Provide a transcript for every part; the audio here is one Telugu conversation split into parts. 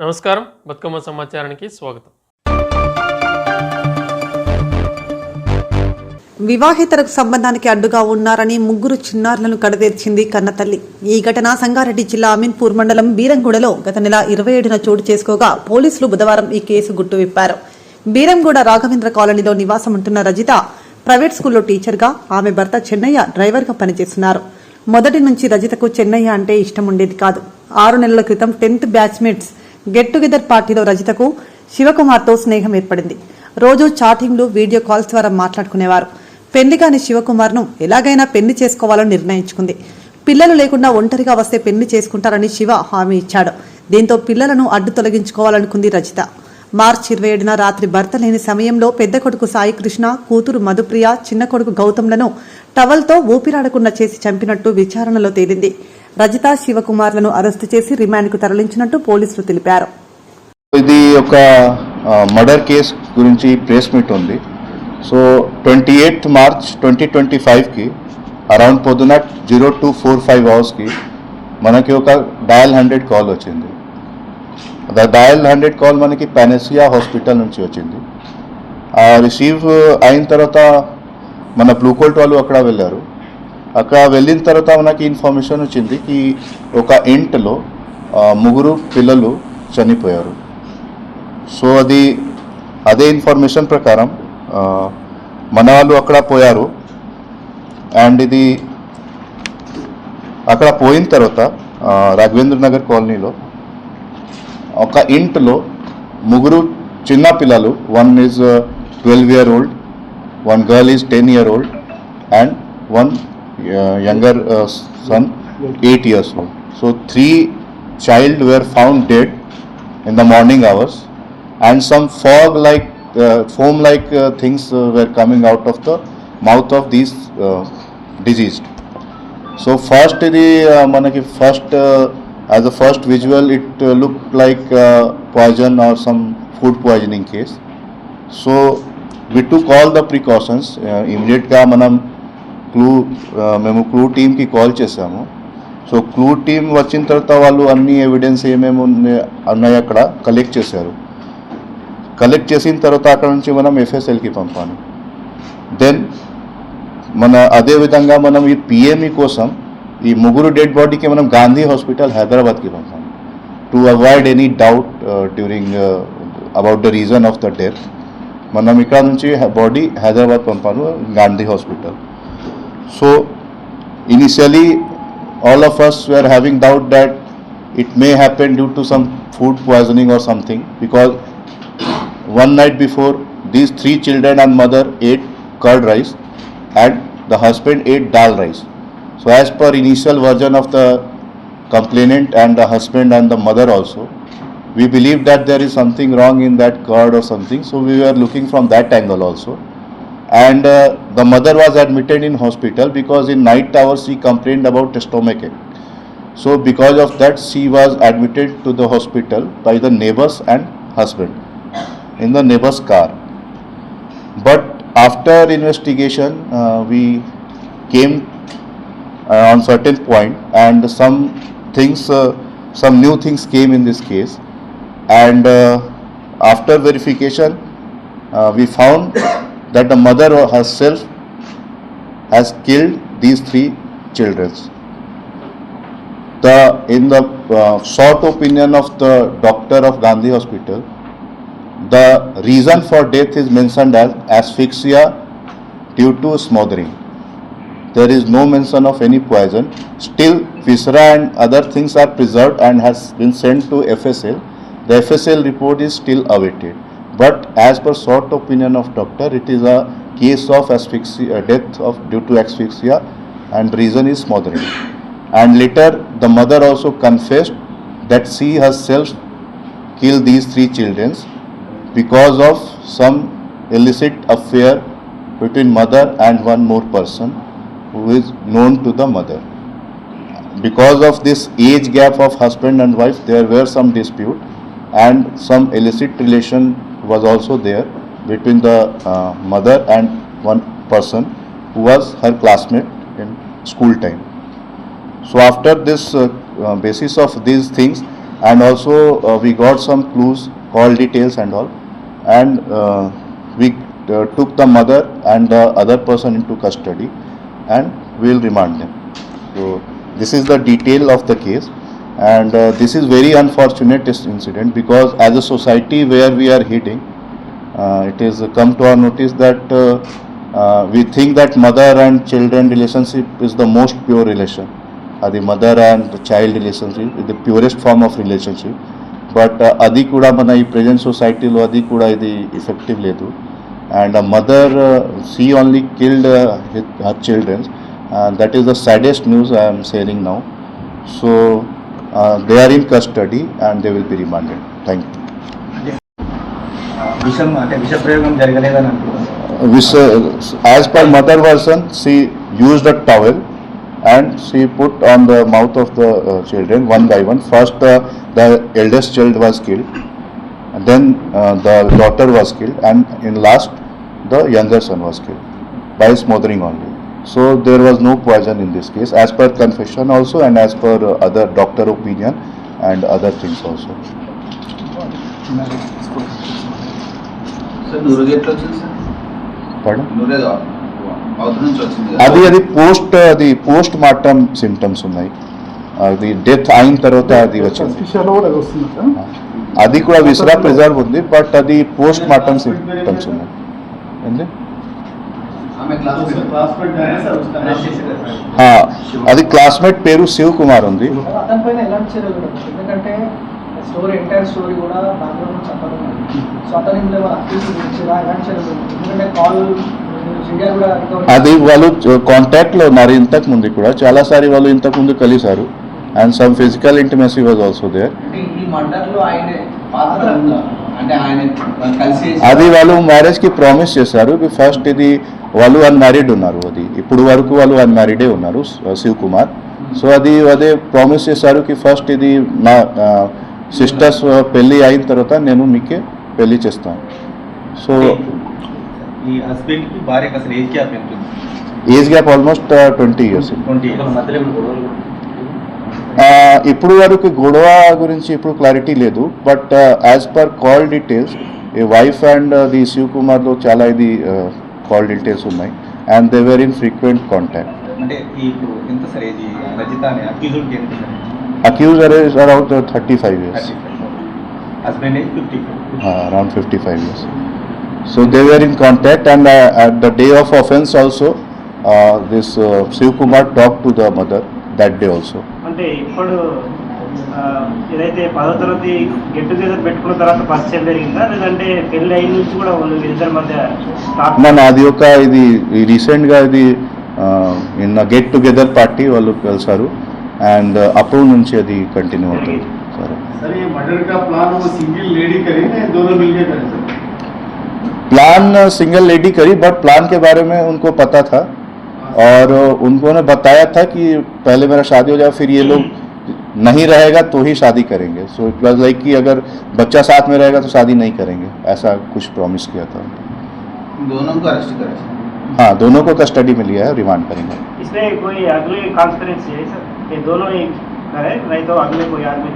నమస్కారం. బతుకమ్మ సమాచారానికి స్వాగతం. వివాహేతర సంబంధానికి అడ్డుగా ఉన్నారని ముగ్గురు చిన్నారులను కడతీర్చింది కన్నతల్లి. ఈ ఘటన సంగారెడ్డి జిల్లా అమీన్పూర్ మండలం బీరంగూడలో గత నెల 27న చోటు చేసుకోగా పోలీసులు బుధవారం ఈ కేసు గుట్టు విప్పారు. బీరంగూడ రాఘవేంద్ర కాలనీలో నివాసం ఉంటున్న రజిత ప్రైవేట్ స్కూల్లో టీచర్గా, ఆమె భర్త చెన్నయ్య డ్రైవర్గా పనిచేస్తున్నారు. మొదటి నుంచి రజితకు చెన్నయ్య అంటే ఇష్టం ఉండేది కాదు. 6 నెలల క్రితం 10th బ్యాచ్మేట్స్ గెట్ టుగెదర్ పార్టీలో రజితకు శివకుమార్తో స్నేహం ఏర్పడింది. రోజు చాటింగ్లు, వీడియో కాల్స్ ద్వారా మాట్లాడుకునేవారు. పెళ్లిగాని శివకుమార్ను ఎలాగైనా పెళ్లి చేసుకోవాలని నిర్ణయించుకుంది. పిల్లలు లేకుండా ఒంటరిగా వస్తే పెళ్లి చేసుకుంటారని శివ హామీ ఇచ్చాడు. దీంతో పిల్లలను అడ్డు తొలగించుకోవాలనుకుంది రజిత. మార్చి 27న రాత్రి భర్త లేని సమయంలో పెద్ద కొడుకు సాయికృష్ణ, కూతురు మధుప్రియ, చిన్న కొడుకు గౌతమ్లను టవల్తో ఊపిరాడకుండా చేసి చంపినట్టు విచారణలో తేలింది. రజిత, శివకుమార్లను అరెస్టు చేసి రిమాండ్కు తరలించినట్టు పోలీసులు తెలిపారు. ఇది ఒక మర్డర్ కేసు గురించి ప్రెస్ మీట్ ఉంది. సో 28th మార్చ్ 2025కి అరౌండ్ పొద్దున 0245 అవర్స్కి మనకి ఒక డయల్ 100 కాల్ వచ్చింది. డయల్ 100 కాల్ మనకి పానసియా హాస్పిటల్ నుంచి వచ్చింది. రిసీవ్ అయిన తర్వాత మన బ్లూ కోల్ట్ వాళ్ళు అక్కడ వెళ్ళారు. అక్కడ వెళ్ళిన తర్వాత మనకి ఇన్ఫర్మేషన్ వచ్చింది కి ఒక ఇంట్లో 3 పిల్లలు చనిపోయారు. సో అదే ఇన్ఫర్మేషన్ ప్రకారం మన వాళ్ళు అక్కడ పోయారు. అండ్ ఇది అక్కడ పోయిన తర్వాత రాఘవేంద్ర నగర్ కాలనీలో ఒక ఇంట్లో 3 చిన్న పిల్లలు, 1 is 12 year old, 1 girl is 10 year old and 1 younger son 8 years old. So 3 child were found dead in the morning hours and some foam like things were coming out of the mouth of these deceased. So first manaki first as a first visual it looked like poison or some food poisoning case. So we took all the precautions. Immediate ga manam మేము క్లూ టీమ్కి కాల్ చేసాము. సో క్లూ టీమ్ వచ్చిన తర్వాత వాళ్ళు అన్ని ఎవిడెన్స్ ఏమేమి ఉన్నాయో అక్కడ కలెక్ట్ చేశారు. కలెక్ట్ చేసిన తర్వాత అక్కడ నుంచి మనం ఎఫ్ఎస్ఎల్కి పంపాను. దెన్ అదేవిధంగా మనం ఈ పిఎంఈ కోసం ఈ 3 డెడ్ బాడీకి మనం గాంధీ హాస్పిటల్ హైదరాబాద్కి పంపాము. To avoid any doubt during about the reason of the death మనం ఇక్కడ నుంచి బాడీ హైదరాబాద్ పంపాను, Gandhi hospital. So initially all of us were having doubt that it may happen due to some food poisoning or something, because one night before these 3 children and mother ate curd rice and the husband ate dal rice. So as per initial version of the complainant and the husband and the mother also, we believe that there is something wrong in that curd or something. So we were looking from that angle also. And the mother was admitted in hospital because in night hours she complained about stomachache. So because of that she was admitted to the hospital by the neighbors and husband in the neighbor's car. But after investigation we came on certain point and some new things came in this case. And after verification we found that the mother herself has killed these 3 children. In the short opinion of the doctor of Gandhi Hospital, the reason for death is mentioned as asphyxia due to smothering. There is no mention of any poison. Still, viscera and other things are preserved and has been sent to FSL. The FSL report is still awaited. But as per short opinion of doctor, it is a case of asphyxia, death due to asphyxia, and reason is smothering. And later the mother also confessed that she herself killed these 3 children because of some illicit affair between mother and one more person who is known to the mother. Because of this age gap of husband and wife, there were some dispute and some illicit relation was also there between the mother and one person who was her classmate in school time. So after this basis of these things, and also we got some clues, call details and all, and we took the mother and the other person into custody, and we will remand them. So this is the detail of the case, and this is very unfortunate incident, because as a society where we are heading, it is come to our notice that we think that mother and children relationship is the most pure relation. The mother and the child relationship is the purest form of relationship. But అది కూడా మన ఈ ప్రెజెంట్ సొసైటీలో అది కూడా ఇది ఎఫెక్టివ్ లేదు. And a mother, she only killed her children. That is the saddest news I am sharing now. So they are in custody and they will be remanded. Thank you. విషం అంటే విష ప్రయోగం జరగలేదని అంటున్నారు. As per mother version, she used a towel and she put on the mouth of the children one by one. First the eldest child was killed, and then the daughter was killed, and in last the younger son was killed by smothering only. So there was no poison in this case, as per confession also, and as per other doctor opinion and other things also. Sir నూరు ఎట్లా వచ్చింది సార్? Pardon? నూరేదో అవతల నుంచి వచ్చింది కదా? అది పోస్ట్ మార్టం సిమ్టమ్స్ ఉన్నాయి. అది డెత్ అయిన తర్వాత అది వచ్చింది. అది కూడా విసరా ప్రిజర్వ్ ఉంది, బట్ అది పోస్ట్ మార్టం సిమ్టమ్స్ ఉన్నాయి. ఏంది? ఆమె క్లాస్మేట్ అది క్లాస్మేట్ పేరు శివ్ కుమార్ ఉంది. అతని పైన ఎలాంటి చర్యలు ఉండవు, ఎందుకంటే ఎంటైర్ స్టోరీ కూడా బ్యాక్గ్రౌండ్ చెప్పడం. సో అతని మీద అక్యూజ్ గురించిగా ఎలాంటి చర్యలు ఉండవు, ఎందుకంటే కాల్ మీడియా కూడా అది వాళ్ళు కాంటాక్ట్ లో ఉన్నారు ఇంతకు ముందు కూడా చాలాసారి వాళ్ళు ఇంతకు ముందు కలిశారు, and some physical intimacy was also there. అది వాళ్ళు మ్యారేజ్ కి ప్రామిస్ చేశారు. ఫస్ట్ ఇది వాళ్ళు అన్మ్యారీడ్ ఉన్నారు, అది ఇప్పుడు వరకు వాళ్ళు అన్మ్యారీడే ఉన్నారు శివ్ కుమార్. సో అదే ప్రామిస్ చేశారు కి ఫస్ట్ ఇది నా సిస్టర్స్ పెళ్ళి అయిన తర్వాత నేను మీకే పెళ్లి చేస్తాను. సో ఈ హస్బెండ్ కి భార్యకి అసలు ఏజ్ గ్యాప్ ఎంత ఉంది? Age gap almost 20 years. 20 years. మధ్యలో గొడవలు ఇప్పుడు వరకు గొడవ గురించి ఇప్పుడు క్లారిటీ లేదు, but as per call details ఈ వైఫ్ అండ్ ది శివ్ కుమార్లో చాలా ఇది కాల్ డీటెయిల్స్ ఉన్నాయి, and they were in frequent contact. అంటే ఇప్పుడు ఎంత సార్ ఏజ్ రజిత అనే అక్యూజ్డ్ ఎంత sir? Accuser is around 35 years. Husband age 50. Around 55 years. So they were in contact, and at the day of offense also this Shiv Kumar talked to the mother that day also. అంటే ఇప్పుడు ఏదైతే 10వ తరగతి గెట్ టుగెదర్ పెట్టుకున్న తర్వాత పరిచయం జరిగిందా, లేదంటే పెళ్లి అయిన నుంచి కూడా వాళ్ళు ఇద్దరి మధ్య అది ఒక ఇది రీసెంట్గా ఇది నిన్న గెట్ టుగెదర్ పార్టీ వాళ్ళు కలిసారు, అండ్ అప్పుడు నుంచి అది కంటిన్యూ అవుతుంది. सर ये मर्डर का प्लान वो सिंगल लेडी करी ना, दोनों मिलके करे सर? प्लान सिंगल लेडी करी, बट प्लान के बारे में उनको पता था, और उन्होंने बताया था कि पहले मेरा शादी हो जाए, फिर ये लोग नहीं रहेगा तो ही शादी करेंगे. सो इट वाज लाइक कि अगर बच्चा साथ में रहेगा तो शादी नहीं करेंगे, ऐसा कुछ प्रॉमिस किया था. दोनों को अरेस्ट करे? हाँ, दोनों को कस्टडी में लिया है, रिमांड करेंगे. इसमें कोई अगले कॉन्फ्रेंस है सर, ये दोनों ही करे, नहीं तो अगले कोई आदमी?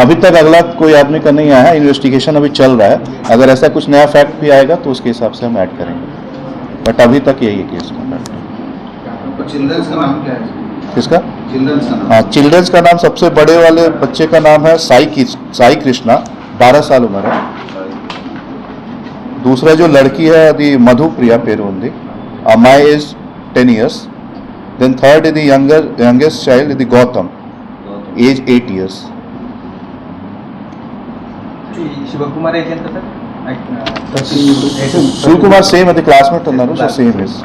अभी तक अगला कोई आदमी का नहीं आया है, इन्वेस्टिगेशन अभी चल रहा है. अगर ऐसा कुछ नया फैक्ट भी आएगा तो उसके हिसाब से हम ऐड करेंगे, बट अभी तक यही केस का फैक्ट. चिल्ड्रंस का नाम क्या है? किसका? चिल्ड्रंस का नाम? हाँ, चिल्ड्रंस का नाम सबसे बड़े वाले बच्चे का नाम है साई कृष्णा, 12 साल उम्र है. दूसरा जो लड़की है అది మధుప్రియ పేరు ఉంది, అమ్మాయి is 10 years. Then third is the youngest child is the Gautam, age 8 years. Shivakumar age ఎంత సార్? శివకుమార్ సేమ్ అది క్లాస్మేట్ ఉన్నారు, సో సేమ్ ఇస్.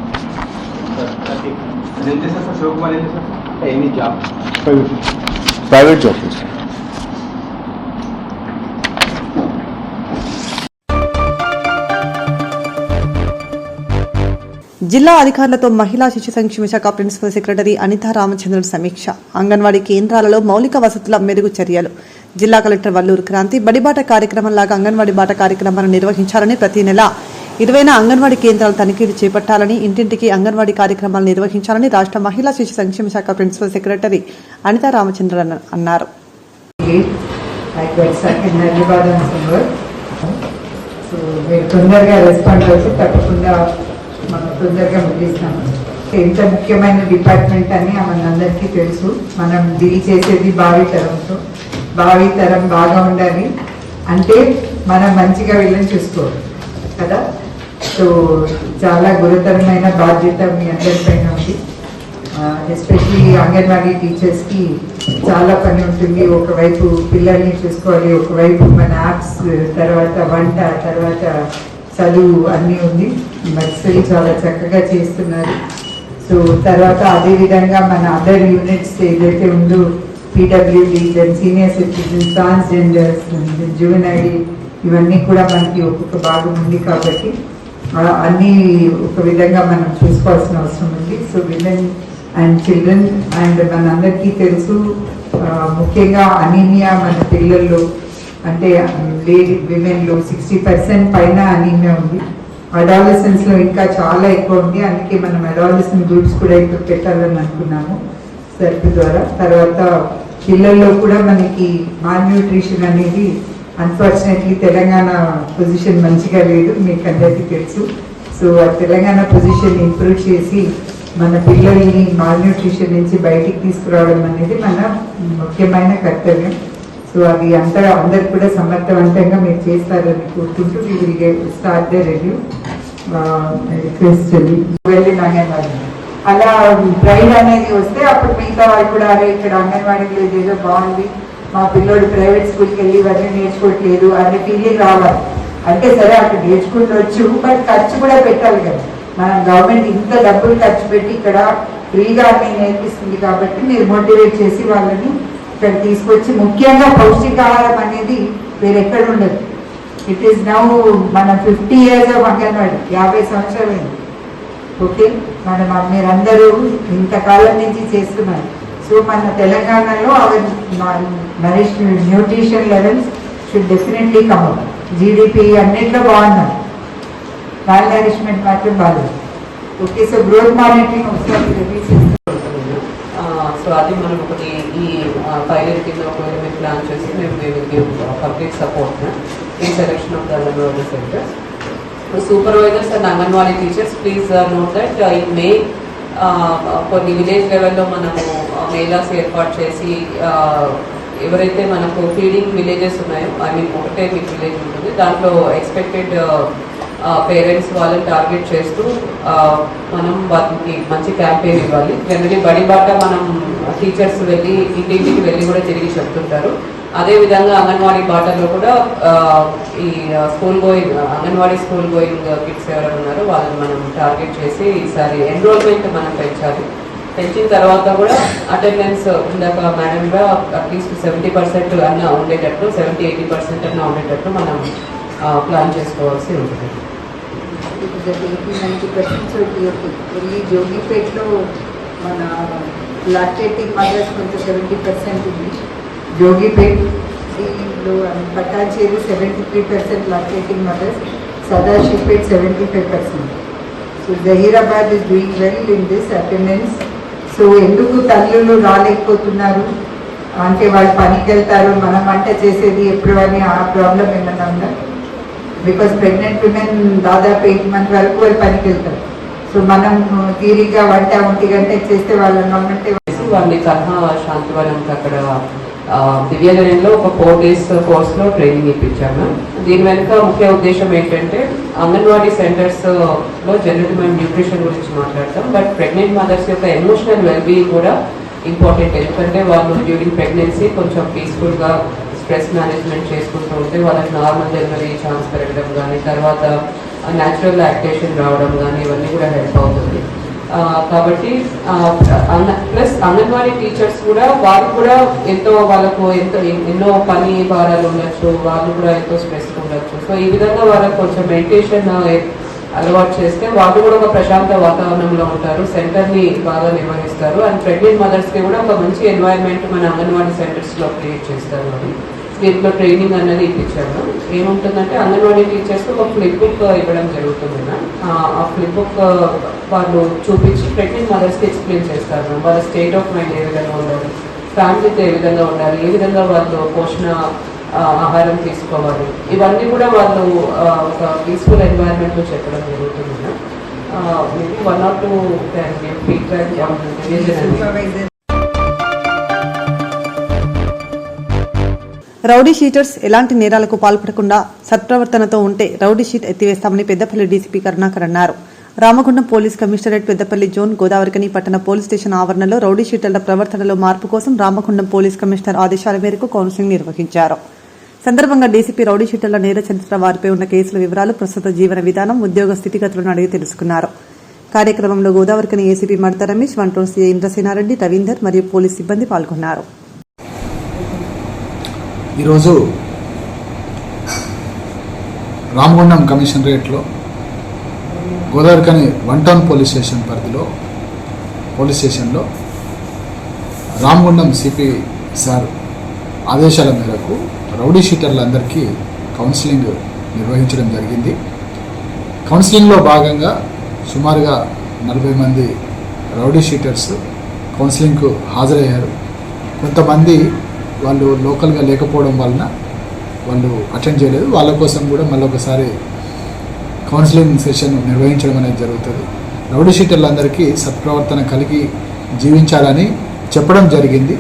ఎంత సార్ శివకుమార్ ఎంత sir? Any job? Private job చేస్తారు. జిల్లా అధికారులతో మహిళా శిశు సంక్షేమ శాఖ ప్రిన్సిపల్ సెక్రటరీ అనితా రామచంద్రన్ సమీక్ష. అంగన్వాడీ కేంద్రాలలో మౌలిక వసతుల మెరుగు చర్యలు. జిల్లా కలెక్టర్ వల్లూరు క్రాంతి బడిబాట కార్యక్రమంలాగా అంగన్వాడీ బాట కార్యక్రమాన్ని నిర్వహించాలని, ప్రతి నెల 20 అంగన్వాడీ కేంద్రాల తనిఖీలు చేపట్టాలని, ఇంటింటికి అంగన్వాడీ కార్యక్రమాలు నిర్వహించాలని రాష్ట్ర మహిళా శిశు సంక్షేమ శాఖ ప్రిన్సిపల్ సెక్రటరీ అనితా రామచంద్రన్ అన్నారు. I got stuck in Hyderabad on some work. So మీరు తొందరగా రెస్పాండ్ అవుతూ తప్పకుండా మనం తొందరగా ముగిస్తాము. ఎంత ముఖ్యమైన డిపార్ట్మెంట్ అని మనందరికీ తెలుసు. మనం డీల్ చేసేది భావి తరంతో. భావి తరం బాగా ఉండాలి అంటే మనం మంచిగా వీళ్ళని చూసుకోవాలి కదా. సో చాలా గురుతరమైన బాధ్యత మీ అందరిపైన ఉంది. ఎస్పెషలీ అంగన్వాడీ టీచర్స్కి చాలా పని ఉంటుంది. ఒకవైపు పిల్లల్ని చూసుకోవాలి, ఒకవైపు మన యాప్స్, తర్వాత వంట, తర్వాత చదువు అన్నీ ఉంది. బట్స్లు చాలా చక్కగా చేస్తున్నారు. సో తర్వాత అదేవిధంగా మన అదర్ యూనిట్స్ ఏదైతే ఉందో PWD, then senior citizen, transgenders, juvenile, ఇవన్నీ కూడా మనకి ఒక్కొక్క భాగం ఉంది కాబట్టి అన్నీ ఒక విధంగా మనం చూసుకోవాల్సిన అవసరం ఉంది. So women and children and మనందరికీ తెలుసు ముఖ్యంగా అనీమియా మన పిల్లల్లో అంటే లేడీ విమెన్లో 60% పైన అనీమియా ఉంది. అడాలసెన్స్లో ఇంకా చాలా ఎక్కువ ఉంది. అందుకే మనం అడాలసెంట్ గ్రూప్స్ కూడా ఇప్పుడు పెట్టాలని అనుకున్నాము సర్ప్ ద్వారా. తర్వాత పిల్లల్లో కూడా మనకి మాల్ న్యూట్రిషన్ అనేది అన్ఫార్చునేట్లీ తెలంగాణ పొజిషన్ మంచిగా లేదు, మీకు అందరికీ తెలుసు. సో ఆ తెలంగాణ పొజిషన్ ఇంప్రూవ్ చేసి మన పిల్లల్ని మాల్ న్యూట్రిషన్ నుంచి బయటికి తీసుకురావడం అనేది మన ముఖ్యమైన కర్తవ్యం. సో అది అందరు కూడా సమర్థవంతంగా మీరు చేస్తారని కోరుకుంటూ we will start the review request వెళ్ళిన అంగన్వాడీ. అలా ప్రైడ్ అనేది వస్తే అప్పుడు మిగతా వాళ్ళు కూడా అరే ఇక్కడ అంగన్వాడీలో ఏదో బాగుంది, మా పిల్లోడు ప్రైవేట్ స్కూల్కి వెళ్ళి ఇవన్నీ నేర్చుకోవట్లేదు అనే ఫీలింగ్ రావాలి. అంటే సరే అక్కడ నేర్చుకుంటవచ్చు, బట్ ఖర్చు కూడా పెట్టాలి కదా. మనం గవర్నమెంట్ ఇంత డబ్బులు ఖర్చు పెట్టి ఇక్కడ ఫ్రీగా అన్ని నేర్పిస్తుంది కాబట్టి మీరు మోటివేట్ చేసి వాళ్ళని ఇక్కడ తీసుకొచ్చి, ముఖ్యంగా పౌష్టికాహారం అనేది వేరెక్కడ ఉండదు. ఇట్ ఈస్ నౌ మన 50 years ఆఫ్ అంగన్వాడీ, 50 సంవత్సరాలైంది. ఓకే, మీరందరూ ఇంతకాలం నుంచి చేస్తున్నారు. సో మన తెలంగాణలో our nutrition levels should definitely come out. GDP అన్నిట్లో బాగున్నారు, మాల్ నరిష్మెంట్ మాత్రం బాగాలేదు. ఓకే, సో గ్రోత్ మానిటరింగ్ ఒకసారి రివ్యూ చేస్తాం. సో అది మనం ఒకటి ఈ పైలట్ కింద ఒకవేళ మేము ప్లాన్ చేసి మేము కంప్లీట్ సపోర్ట్ ఈ selection of the anganwadi centres. Supervisors and anganwadi teachers please note that in మే కొన్ని విలేజ్ లెవెల్లో మనము మేళాస్ ఏర్పాటు చేసి ఎవరైతే మనకు ఫీడింగ్ విలేజెస్ ఉన్నాయో, ఐ మీన్ ఒకటే మీకు విలేజ్ ఉంటుంది, దాంట్లో ఎక్స్పెక్టెడ్ పేరెంట్స్ వాళ్ళని టార్గెట్ చేస్తూ మనం వారికి మంచి క్యాంపెయిన్ ఇవ్వాలి. జనరలీ బడి బాట మనం టీచర్స్ వెళ్ళి ఇంటింటికి వెళ్ళి కూడా తిరిగి చెప్తుంటారు. అదేవిధంగా అంగన్వాడీ బాటలో కూడా ఈ అంగన్వాడీ స్కూల్ గోయింగ్ కిడ్స్ ఎవరైనా ఉన్నారో వాళ్ళని మనం టార్గెట్ చేసి ఈసారి ఎన్రోల్మెంట్ మనం పెంచాలి. పెంచిన తర్వాత కూడా అటెండెన్స్ ఇందాక మేడంగా అట్లీస్ట్ 70% అన్న ఉండేటట్లు, 70-80% అన్న ఉండేటట్లు మనం ప్లాన్ చేసుకోవాల్సి ఉంటుంది. 80-90% ఓన్లీ జోగిపేట్లో మన లాక్టేటింగ్ మదర్స్ కొంత 70% ఉంది. జోగిపేట్ దీనిలో Patancheru 73% lactating mothers, Sadashivpet 75%. So Zaheerabad is doing well in this attendance. So ఎందుకు తల్లులు రాలేకపోతున్నారు అంటే వాళ్ళు పనికి వెళ్తారు, మనం వంట చేసేది ఎప్పుడు అని ఆ ప్రాబ్లం ఏమన్నా ఉందా? బికాస్ ప్రెగ్నెంట్ విమెన్ దాదాపు 8 months వరకు వాళ్ళు పనికి వెళ్తారు. సో మనం తీరిగా వంట 1 గంటకి చేస్తే వాళ్ళని ఉన్నట్టే వాళ్ళని కర్మ శాంతివనంకి అక్కడ దివ్యగణంలో ఒక 4 days కోర్స్లో ట్రైనింగ్ ఇప్పించాము. దీని వెనుక ముఖ్య ఉద్దేశం ఏంటంటే అంగన్వాడీ సెంటర్స్లో జనరల్ మేము న్యూట్రిషన్ గురించి మాట్లాడతాం, బట్ ప్రెగ్నెంట్ మదర్స్ యొక్క ఎమోషనల్ వెల్బీయింగ్ కూడా ఇంపార్టెంట్. ఎందుకంటే వాళ్ళు డ్యూరింగ్ ప్రెగ్నెన్సీ కొంచెం పీస్ఫుల్గా స్ట్రెస్ మేనేజ్మెంట్ చేసుకుంటూ ఉంటే వాళ్ళకి నార్మల్ డెలివరీ ఛాన్స్ పెరగడం కానీ, తర్వాత న్యాచురల్ లాక్టేషన్ రావడం కానీ ఇవన్నీ కూడా హెల్ప్ అవుతుంది. కాబట్టి ప్లస్ అంగన్వాడీ టీచర్స్ కూడా వాళ్ళు కూడా వాళ్ళకు ఎన్నో పని భారాలు ఉండొచ్చు, వాళ్ళు కూడా ఎంతో స్ట్రెస్ ఉండొచ్చు. సో ఈ విధంగా వాళ్ళకి కొంచెం మెడిటేషన్ అలవాటు చేస్తే వాళ్ళు కూడా ఒక ప్రశాంత వాతావరణంలో ఉంటారు, సెంటర్ని బాగా నిర్వహిస్తారు. అండ్ ప్రెగ్నెంట్ మదర్స్కి కూడా ఒక మంచి ఎన్వైరన్మెంట్ మన అంగన్వాడీ సెంటర్స్లో క్రియేట్ చేస్తారు. అని దీంట్లో ట్రైనింగ్ అనేది ఇప్పించాము. ఏముంటుందంటే అంగన్వాడీ టీచర్స్కి ఒక ఫ్లిప్ బుక్ ఇవ్వడం జరుగుతుంది. ఆ ఫ్లిప్ బుక్ వాళ్ళు చూపించి ప్రెగ్నెంట్ మదర్స్కి ఎక్స్ప్లెయిన్ చేస్తారు. వాళ్ళ స్టేట్ ఆఫ్ మైండ్ ఏ విధంగా ఉండాలి, ఫ్యామిలీతో ఏ విధంగా ఉండాలి, ఏ విధంగా వాళ్ళు పోషణ ఆహారం తీసుకోవాలి. ఇవన్నీ కూడా వాళ్ళు ఒక పీస్ఫుల్ ఎన్వైరన్మెంట్లో చెప్పడం జరుగుతుంది. Maybe 1 or 2 can give feedback on the division. Rowdy sheeters ఎలాంటి నేరాలకు పాల్పడకుండా సత్ప్రవర్తనతో ఉంటే రౌడీ షీట్ ఎత్తివేస్తామని పెద్దపల్లి డీసీపీ కరుణాకర్ అన్నారు. Ramagundam police commissionerate Peddapalli zone Godavarikhani పట్టణ పోలీస్ స్టేషన్ ఆవరణలో రౌడీ షీటర్ల ప్రవర్తనలో మార్పు కోసం రామగుండం పోలీస్ కమిషనర్ ఆదేశాల మేరకు కౌన్సిలింగ్ నిర్వహించారు. సందర్భంగా డీసీపీ రౌడీ షీటర్ల నేర చరిత్ర, వారిపై ఉన్న కేసుల వివరాలు, ప్రస్తుత జీవన విధానం, ఉద్యోగ స్థితిగతులను అడిగి తెలుసుకున్నారు. కార్యక్రమంలో గోదావరికని ఏసీపీ మడత రమేష్, వంటూరు సీఐ ఇంద్రసేనారెడ్డి, రవీందర్ మరియు పోలీస్ సిబ్బంది పాల్గొన్నారు. ఈరోజు రామగుండం కమిషనరేట్లో గోదావరికని 1 టౌన్ పోలీస్ స్టేషన్ పరిధిలో పోలీస్ స్టేషన్లో రామగుండం సిపి సార్ ఆదేశాల మేరకు రౌడీ షీటర్లందరికీ కౌన్సిలింగ్ నిర్వహించడం జరిగింది. కౌన్సిలింగ్లో భాగంగా సుమారుగా 40 మంది రౌడీ షీటర్స్ కౌన్సిలింగ్కు హాజరయ్యారు. కొంతమంది వాళ్ళు లోకల్గా లేకపోవడం వలన వాళ్ళు అటెండ్ చేయలేదు. వాళ్ళ కోసం కూడా మళ్ళీ ఒకసారి కౌన్సిలింగ్ సెషన్ నిర్వహించడం అనేది జరుగుతుంది. రౌడీ షీటర్లందరికీ సత్ప్రవర్తన కలిగి జీవించాలని చెప్పడం జరిగింది.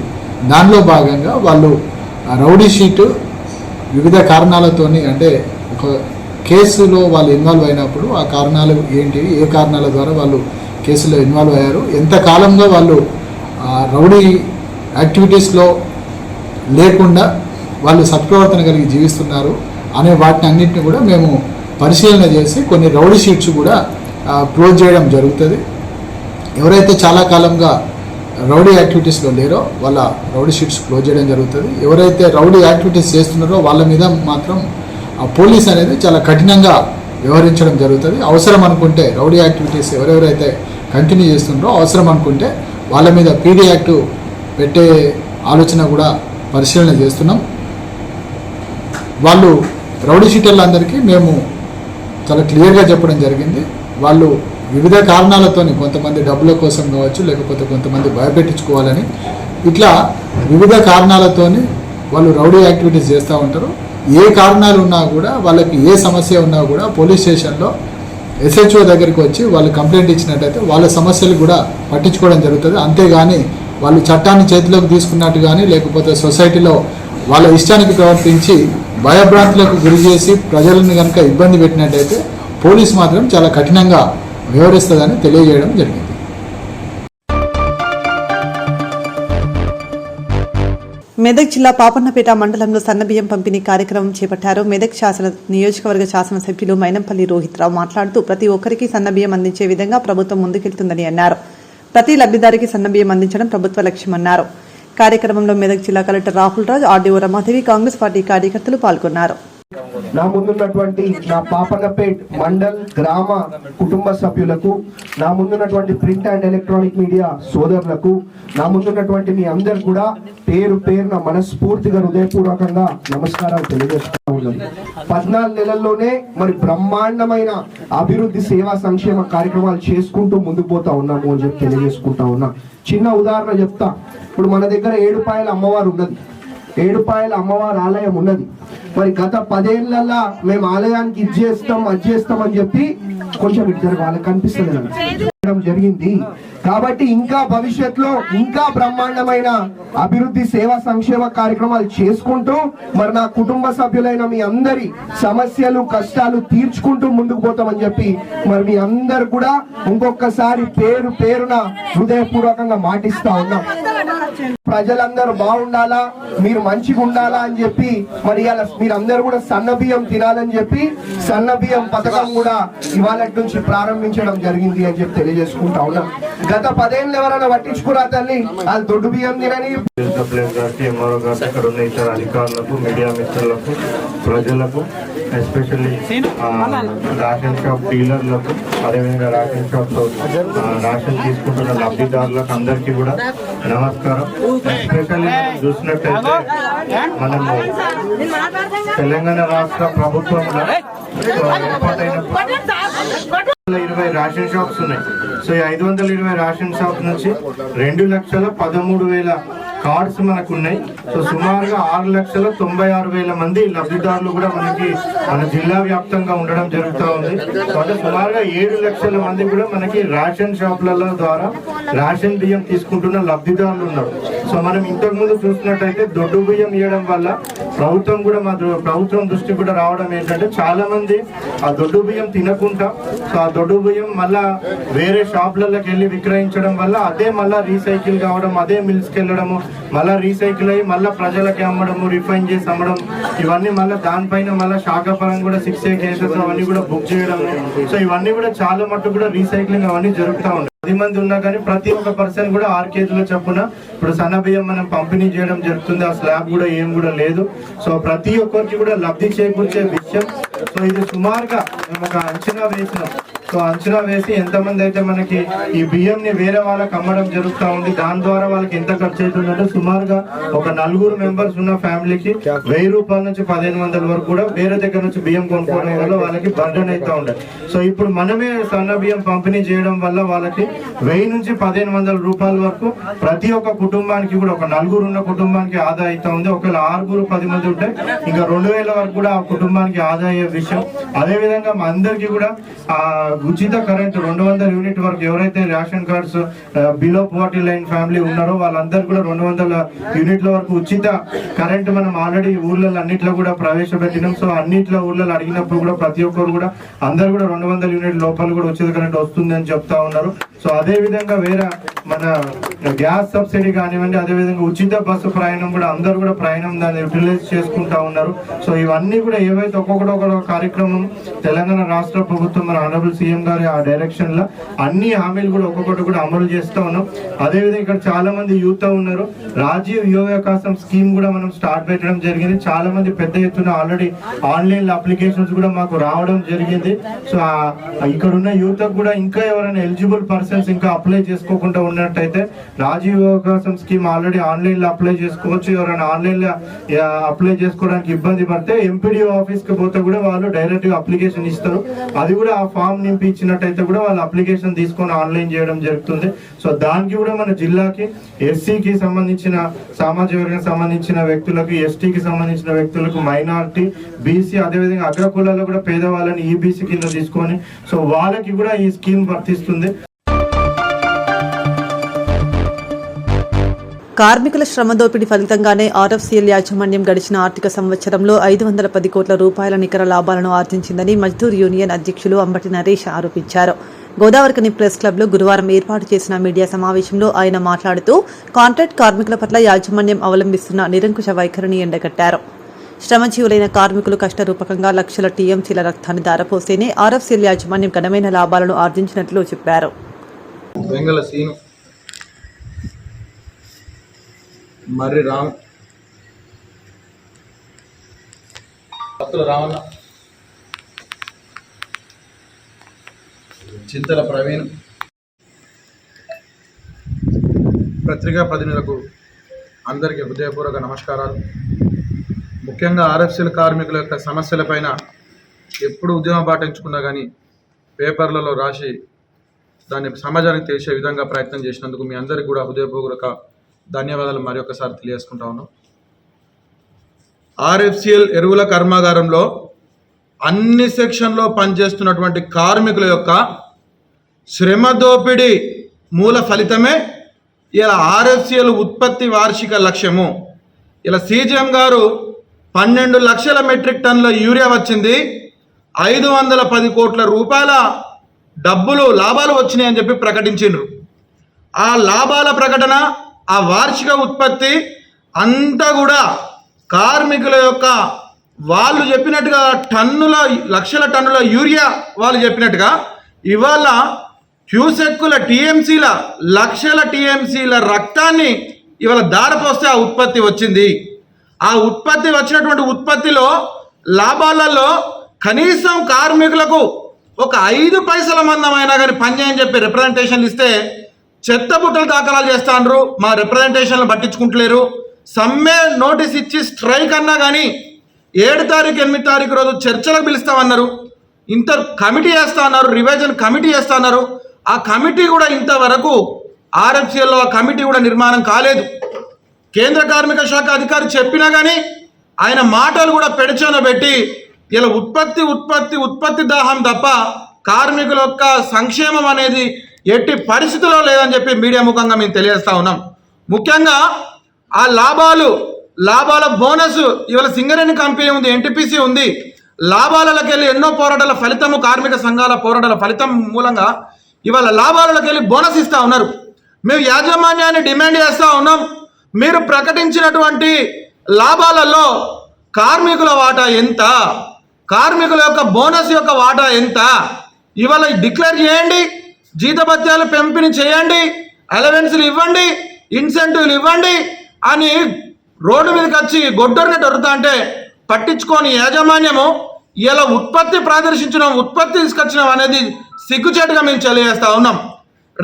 దానిలో భాగంగా వాళ్ళు రౌడీ షీటు వివిధ కారణాలతోని, అంటే ఒక కేసులో వాళ్ళు ఇన్వాల్వ్ అయినప్పుడు ఆ కారణాలు ఏంటి, ఏ కారణాల ద్వారా వాళ్ళు కేసులో ఇన్వాల్వ్ అయ్యారు, ఎంత కాలంగా వాళ్ళు రౌడీ యాక్టివిటీస్లో లేకుండా వాళ్ళు సత్ప్రవర్తన కలిగి జీవిస్తున్నారు అనే వాటిని అన్నింటినీ కూడా మేము పరిశీలన చేసి కొన్ని రౌడీ షీట్స్ కూడా క్లోజ్ చేయడం జరుగుతుంది. ఎవరైతే చాలా కాలంగా రౌడీ యాక్టివిటీస్లో లేరో వాళ్ళ రౌడీ షీట్స్ క్లోజ్ చేయడం జరుగుతుంది. ఎవరైతే రౌడీ యాక్టివిటీస్ చేస్తున్నారో వాళ్ళ మీద మాత్రం పోలీస్ అనేది చాలా కఠినంగా వ్యవహరించడం జరుగుతుంది. అవసరం అనుకుంటే రౌడీ యాక్టివిటీస్ ఎవరెవరైతే కంటిన్యూ చేస్తున్నారో అవసరం అనుకుంటే వాళ్ళ మీద పీడీ యాక్ట్ పెట్టే ఆలోచన కూడా పరిశీలన చేస్తున్నాం. వాళ్ళు రౌడీ షీటర్లందరికీ మేము చాలా క్లియర్గా చెప్పడం జరిగింది. వాళ్ళు వివిధ కారణాలతోని, కొంతమంది డబ్బుల కోసం కావచ్చు, లేకపోతే కొంతమంది భయపెట్టించుకోవాలని, ఇట్లా వివిధ కారణాలతోని వాళ్ళు రౌడీ యాక్టివిటీస్ చేస్తూ ఉంటారు. ఏ కారణాలు ఉన్నా కూడా, వాళ్ళకి ఏ సమస్య ఉన్నా కూడా పోలీస్ స్టేషన్లో SHO దగ్గరికి వచ్చి వాళ్ళు కంప్లైంట్ ఇచ్చినట్టయితే వాళ్ళ సమస్యలు కూడా పట్టించుకోవడం జరుగుతుంది. అంతేగాని వాళ్ళు చట్టాన్ని చేతిలోకి తీసుకున్నట్టు కానీ, లేకపోతే సొసైటీలో వాళ్ళ ఇష్టానికి ప్రవర్తించి భయభ్రాంతులకు గురి చేసి ప్రజలను కనుక ఇబ్బంది పెట్టినట్టయితే పోలీస్ మాత్రం చాలా కఠినంగా వ్యవహరిస్తుందని తెలియజేయడం జరిగింది. మెదక్ జిల్లా పాపన్నపేట మండలంలో సన్నబియ్యం పంపిణీ కార్యక్రమం చేపట్టారు. మెదక్ నియోజకవర్గ శాసనసభ్యులు మైనంపల్లి రోహిత్రావు మాట్లాడుతూ ప్రతి ఒక్కరికి సన్నబియ్యం అందించే విధంగా ప్రభుత్వం ముందుకెళ్తుందని అన్నారు. ప్రతి లబ్ధిదారికి సన్నబియ్యం అందించడం ప్రభుత్వ లక్ష్యమన్నారు. కార్యక్రమంలో మెదక్ జిల్లా collector Rahul Raj, RDO Ramadevi, Congress party కార్యకర్తలు పాల్గొన్నారు. నా ముందున్నటువంటి నా పాపన్నపేట్ మండల్ గ్రామ కుటుంబ సభ్యులకు, నా ముందున్నటువంటి ప్రింట్ అండ్ ఎలక్ట్రానిక్ మీడియా సోదరులకు, నా ముందున్నటువంటి మీ అందరు కూడా పేరు పేరున మనస్ఫూర్తిగా హృదయపూర్వకంగా నమస్కారాలు తెలియజేస్తా ఉన్నాను. 14 నెలల్లోనే మరి బ్రహ్మాండమైన అభివృద్ధి సేవా సంక్షేమ కార్యక్రమాలు చేసుకుంటూ ముందుకు పోతా ఉన్నాము అని చెప్పి తెలియజేసుకుంటా ఉన్నా. చిన్న ఉదాహరణ చెప్తా. ఇప్పుడు మన దగ్గర ఏడుపాయల అమ్మవారు ఉన్నది, ఏడుపాయల అమ్మవారి ఆలయం ఉన్నది. మరి గత 10 ఏళ్లలో మేము ఆలయానికి ఇది చేస్తాం అది చేస్తాం అని చెప్పి కొంచెం ఇద్దరు వాళ్ళకి కనిపిస్తుంది జరిగింది. కాబట్టి ఇంకా భవిష్యత్తులో ఇంకా బ్రహ్మాండమైన అభివృద్ధి సేవా సంక్షేమ కార్యక్రమాలు చేసుకుంటూ మరి నా కుటుంబ సభ్యులైన మీ అందరి సమస్యలు కష్టాలు తీర్చుకుంటూ ముందుకు పోతామని చెప్పి మరి మీ అందరు కూడా ఇంకొకసారి పేరు పేరున హృదయపూర్వకంగా మాటిస్తా ఉన్నాం. ప్రజలందరూ బాగుండాలా, మీరు మంచిగా ఉండాలా అని చెప్పి మరి ఇలా మీరందరూ కూడా సన్నబియ్యం తినాలని చెప్పి సన్నబియ్యం పథకం కూడా ఇవాళ నుంచి ప్రారంభించడం జరిగింది అని చెప్పి తెలియజేసుకుంటా ఉన్నాం. గత 10 ఏళ్ళు ఎవరైనా పట్టించుకురా తల్లి వాళ్ళు దొడ్డు బియ్యం తినని. ఇక్కడ ఉన్న ఇతర అధికారులకు, మీడియా మిత్రులకు, ప్రజలకు, ఎస్పెషల్లీ రేషన్ షాప్ డీలర్లకు, అదేవిధంగా రేషన్ షాప్ రేషన్ తీసుకుంటున్న లబ్ధిదారులకు అందరికీ కూడా నమస్కారం. ఎస్పెషల్లీ చూసినట్టయితే మనము తెలంగాణ రాష్ట్ర ప్రభుత్వంలో ఏర్పాటైన 520 రేషన్ షాప్స్ ఉన్నాయి. సో ఈ 520 రేషన్ షాప్ నుంచి 2,13,000 కార్డ్స్ మనకు ఉన్నాయి. సో సుమారుగా 6,96,000 మంది లబ్ధిదారులు కూడా మనకి మన జిల్లా వ్యాప్తంగా ఉండడం జరుగుతూ ఉంది. సో అంటే సుమారుగా 7 లక్షల మంది కూడా మనకి రేషన్ షాపుల ద్వారా రేషన్ బియ్యం తీసుకుంటున్న లబ్ధిదారులు ఉన్నారు. సో మనం ఇంతకు ముందు చూసినట్టయితే దొడ్డు బియ్యం ఇవ్వడం వల్ల ప్రభుత్వం దృష్టి కూడా రావడం ఏంటంటే చాలా మంది ఆ దొడ్డు బియ్యం తినకుండా సో ఆ దొడ్డు బియ్యం మళ్ళా వేరే షాపులలోకి వెళ్ళి విక్రయించడం వల్ల అదే మళ్ళా రీసైకిల్ కావడం, అదే మిల్స్కి వెళ్ళడము, మళ్ళీ రీసైకిల్ అయ్యి మళ్ళీ ప్రజలకి అమ్మడము, రిఫైన్ చేసి అమ్మడం, ఇవన్నీ మళ్ళీ దానిపైన మళ్ళీ శాఖపరంగా కూడా 6A కేసెస్ అవన్నీ కూడా బుక్ చేయడం. సో ఇవన్నీ కూడా చాలా మట్టుకు కూడా రీసైక్లింగ్ అవన్నీ జరుగుతూ ఉంటాయి. 10 మంది ఉన్నా కానీ ప్రతి ఒక్క పర్సన్ కూడా 6 కేజీల చొప్పున ఇప్పుడు సన్న బియ్యం మనం పంపిణీ చేయడం జరుగుతుంది. ఆ స్లాబ్ కూడా ఏం కూడా లేదు. సో ప్రతి ఒక్కరికి కూడా లబ్ధి చేకూర్చే విషయం. సో ఇది సుమారుగా మేము ఒక అంచనా వేసినాం. సో అంచనా వేసి ఎంతమంది అయితే మనకి ఈ బియ్యంని వేరే వాళ్ళకి అమ్మడం జరుగుతూ ఉంది, దాని ద్వారా వాళ్ళకి ఎంత ఖర్చు అవుతుందంటే సుమారుగా ఒక 4 మెంబర్స్ ఉన్న ఫ్యామిలీకి 1000 రూపాయల నుంచి 1500 వరకు కూడా వేరే దగ్గర నుంచి బియ్యం కొనుక్కోవడం వల్ల వాళ్ళకి బర్డెన్ అవుతూ ఉంటాయి. సో ఇప్పుడు మనమే సన్న బియ్యం పంపిణీ చేయడం వల్ల వాళ్ళకి 1000 నుంచి 1500 రూపాయల వరకు ప్రతి ఒక్క కుటుంబానికి కూడా ఒక 4 ఉన్న కుటుంబానికి ఆదా అవుతా ఉంది. ఒకవేళ 6, 10 మంది ఉంటే ఇంకా 2000 వరకు కూడా ఆ కుటుంబానికి ఆదా అయ్యే విషయం. అదేవిధంగా మా అందరికీ కూడా ఉచిత కరెంట్ 200 యూనిట్ వరకు ఎవరైతే ration cards below poverty line family ఉన్నారో వాళ్ళందరూ కూడా 200 యూనిట్ల వరకు ఉచిత కరెంట్ మనం ఆల్రెడీ ఊర్లలో అన్నిట్లో కూడా ప్రవేశపెట్టినాం. సో అన్నిట్లో ఊర్లలో అడిగినప్పుడు కూడా ప్రతి ఒక్కరు కూడా అందరు కూడా 200 యూనిట్ లోపల కూడా ఉచిత కరెంట్ వస్తుంది అని చెప్తా ఉన్నారు. సో అదే విధంగా వేరే మన గ్యాస్ సబ్సిడీ కానివ్వండి, అదేవిధంగా ఉచిత బస్సు ప్రయాణం కూడా అందరూ కూడా ప్రయాణం దాన్ని యూటిలైజ్ చేసుకుంటా ఉన్నారు. సో ఇవన్నీ కూడా ఏవైతే ఒక్కొక్క కార్యక్రమం తెలంగాణ రాష్ట్ర ప్రభుత్వం మన ఆనరబుల్ సీఎం గారి ఆ డైరెక్షన్ లో అన్ని హామీలు కూడా ఒక్కొక్కటి కూడా అమలు చేస్తా ఉన్నాం. అదేవిధంగా ఇక్కడ చాలా మంది యూత్ ఉన్నారు. రాజీవ్ యువ వికాసం స్కీమ్ కూడా మనం స్టార్ట్ పెట్టడం జరిగింది. చాలా మంది పెద్ద ఎత్తున ఆల్రెడీ ఆన్లైన్ అప్లికేషన్స్ కూడా మాకు రావడం జరిగింది. సో ఇక్కడ ఉన్న యూత్ కూడా ఇంకా ఎవరైనా ఎలిజిబుల్ పర్సన్స్ ఇంకా అప్లై చేసుకోకుండా ఉన్నట్టయితే రాజీవ్ యువ వికాసం స్కీమ్ ఆల్రెడీ ఆన్లైన్ లో అప్లై చేసుకోవచ్చు. ఎవరైనా ఆన్లైన్ లో అప్లై చేసుకోవడానికి ఇబ్బంది పడితే ఎంపీడీఓ ఆఫీస్ కి పోతే కూడా వాళ్ళు డైరెక్ట్ గా అప్లికేషన్ ఇస్తారు. అది కూడా ఆ ఫామ్ నింపి ఇచ్చినట్టయితే కూడా వాళ్ళు అప్లికేషన్ తీసుకొని ఆన్లైన్ చేయడం జరుగుతుంది. సో దానికి కూడా మన జిల్లాకి ఎస్సీకి సంబంధించిన సామాజిక వర్గానికి సంబంధించిన వ్యక్తులకు, ఎస్టీకి సంబంధించిన వ్యక్తులకు, మైనారిటీ, బీసీ, అదేవిధంగా అగ్రకులాల్లో కూడా పేదవాళ్ళని ఈబీసీ కింద తీసుకొని సో వాళ్ళకి కూడా ఈ స్కీమ్ వర్తిస్తుంది. కార్మికుల శ్రమ దోపిడీ ఫలితంగానే ఆర్ఎఫ్సీఎల్ యాజమాన్యం గడిచిన ఆర్థిక సంవత్సరంలో 510 కోట్ల రూపాయల నికర లాభాలను ఆర్జించిందని మజ్దూర్ యూనియన్ అధ్యక్షులు అంబటి నరేష్ ఆరోపించారు. గోదావరికని ప్రెస్ క్లబ్లో గురువారం ఏర్పాటు చేసిన మీడియా సమావేశంలో ఆయన మాట్లాడుతూ కాంట్రాక్ట్ కార్మికుల పట్ల యాజమాన్యం అవలంబిస్తున్న నిరంకుశ వైఖరిని ఎండగట్టారు. శ్రమజీవులైన కార్మికులు కష్టరూపకంగా లక్షల టీఎంసీల రక్తాన్ని దారపోస్తేనే ఆర్ఎఫ్సీఎల్ యాజమాన్యం ఘనమైన లాభాలను ఆర్జించినట్లు చెప్పారు. మర్రి రామ్, రావణ, చింతల ప్రవీణ్, పత్రికా ప్రతినిధులకు అందరికీ హృదయపూర్వక నమస్కారాలు. ముఖ్యంగా ఆర్ఎఫ్సీఎల్ కార్మికుల యొక్క సమస్యలపైన ఎప్పుడు ఉద్యమం పాటించుకున్నా కానీ పేపర్లలో రాసి దాన్ని సమాజానికి తెలిసే విధంగా ప్రయత్నం చేసినందుకు మీ అందరికీ కూడా హృదయపూర్వక ధన్యవాదాలు మరొకసారి తెలియజేసుకుంటా ఉన్నాం. ఆర్ఎఫ్సీఎల్ ఎరువుల కర్మాగారంలో అన్ని సెక్షన్లో పనిచేస్తున్నటువంటి కార్మికుల యొక్క శ్రమ దోపిడీ మూల ఫలితమే ఇలా ఆర్ఎఫ్సీఎల్ ఉత్పత్తి వార్షిక లక్ష్యము. ఇలా సీజీఎం గారు 12 లక్షల మెట్రిక్ టన్నుల యూరియా వచ్చింది, 510 కోట్ల రూపాయల లాభాలు వచ్చినాయని చెప్పి ప్రకటించిండ్రు. ఆ లాభాల ప్రకటన, ఆ వార్షిక ఉత్పత్తి అంతా కూడా కార్మికుల యొక్క వాళ్ళు చెప్పినట్టుగా లక్షల టన్నుల యూరియా వాళ్ళు చెప్పినట్టుగా ఇవాళ క్యూసెక్కుల టీఎంసీల లక్షల టీఎంసీల రక్తాన్ని ఇవాళ దారపోస్తే ఆ ఉత్పత్తి వచ్చింది. ఆ ఉత్పత్తి వచ్చినటువంటి ఉత్పత్తిలో లాభాలలో కనీసం కార్మికులకు ఒక 5 పైసల మందమైనా కానీ పనిచేయని చెప్పి రిప్రజెంటేషన్లు ఇస్తే చెత్త బుట్టలు దాఖలాలు చేస్తాండ్రు. మా రిప్రజెంటేషన్లు పట్టించుకుంటలేరు. సమ్మె నోటీస్ ఇచ్చి స్ట్రైక్ అన్నా కానీ 7 తారీఖు 8 తారీఖు రోజు చర్చలకు పిలుస్తామన్నారు. కమిటీ చేస్తా అన్నారు, రివిజన్ కమిటీ చేస్తా అన్నారు. ఆ కమిటీ కూడా ఇంతవరకు ఆర్ఎఫ్సీఎల్లో ఆ కమిటీ కూడా నిర్మాణం కాలేదు. కేంద్ర కార్మిక శాఖ అధికారి చెప్పినా కానీ ఆయన మాటలు కూడా పెడచోన పెట్టి ఇలా ఉత్పత్తి దాహం తప్ప కార్మికుల యొక్క సంక్షేమం అనేది ఎట్టి పరిస్థితుల్లో లేదని చెప్పి మీడియా ముఖంగా మేము తెలియజేస్తా ఉన్నాం. ముఖ్యంగా ఆ లాభాల బోనస్ ఇవాళ సింగరేణి కంపెనీ ఉంది, ఎన్టీపీసీ ఉంది. లాభాలకి వెళ్ళి ఎన్నో పోరాటాల ఫలితము, కార్మిక సంఘాల పోరాటాల ఫలితం మూలంగా ఇవాళ లాభాలకి వెళ్ళి బోనస్ ఇస్తా ఉన్నారు. మేము యాజమాన్యాన్ని డిమాండ్ చేస్తూ ఉన్నాం, మీరు ప్రకటించినటువంటి లాభాలలో కార్మికుల వాటా ఎంత, కార్మికుల యొక్క బోనస్ యొక్క వాటా ఎంత, ఇవాళ డిక్లేర్ చేయండి. జీతభత్యాలు పెంపిణీ చేయండి, అలవెన్స్లు ఇవ్వండి, ఇన్సెంటివ్లు ఇవ్వండి అని రోడ్డు మీదకి వచ్చి గొడ్డొరిని దొరుకుతా అంటే పట్టించుకొని యాజమాన్యము ఇలా ఉత్పత్తి ప్రదర్శించడం, ఉత్పత్తి తీసుకొచ్చడం అనేది సిగ్గుచేటుగా మేము తెలియజేస్తా ఉన్నాం.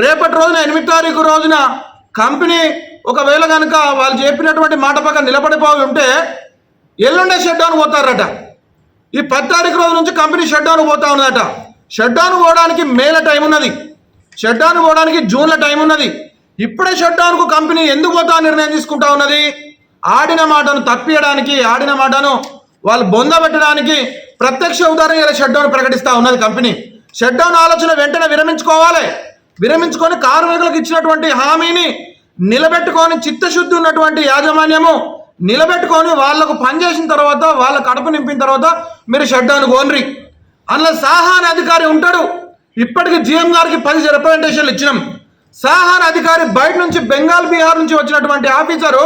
రేపటి రోజున 8వ తారీఖు రోజున కంపెనీ ఒకవేళ కనుక వాళ్ళు చెప్పినటువంటి మాట పక్కన నిలబడిపోయి ఉంటే ఎల్లుండే షట్ డౌన్ పోతారట. ఈ 10వ తారీఖు రోజు నుంచి కంపెనీ షట్ డౌన్ పోతా ఉన్నదట. షట్ డౌన్ పోవడానికి మేల టైం ఉన్నది, షట్ డౌన్ పోవడానికి జూన్లో టైం ఉన్నది. ఇప్పుడే షట్ డౌన్కు కంపెనీ ఎందుకు పోతా నిర్ణయం తీసుకుంటా ఉన్నది? ఆడిన మాటను తప్పియడానికి, ఆడిన మాటను వాళ్ళు బొందబెట్టడానికి ప్రత్యక్ష ఉదాహరణ ఇలా షట్ డౌన్ ప్రకటిస్తూ ఉన్నది కంపెనీ. షట్ డౌన్ ఆలోచన వెంటనే విరమించుకోవాలి. విరమించుకొని కార్మికులకు ఇచ్చినటువంటి హామీని నిలబెట్టుకొని చిత్తశుద్ధి ఉన్నటువంటి యాజమాన్యము నిలబెట్టుకొని వాళ్లకు పనిచేసిన తర్వాత, వాళ్ళ కడుపు నింపిన తర్వాత మీరు షట్ డౌన్ కోన్రి. అందులో సాహా అనే అధికారి ఉంటాడు. ఇప్పటికి జీఎం గారికి 10 రిప్రజెంటేషన్లు ఇచ్చినాం. సాహా అనే అధికారి బయట నుంచి బెంగాల్, బీహార్ నుంచి వచ్చినటువంటి ఆఫీసరు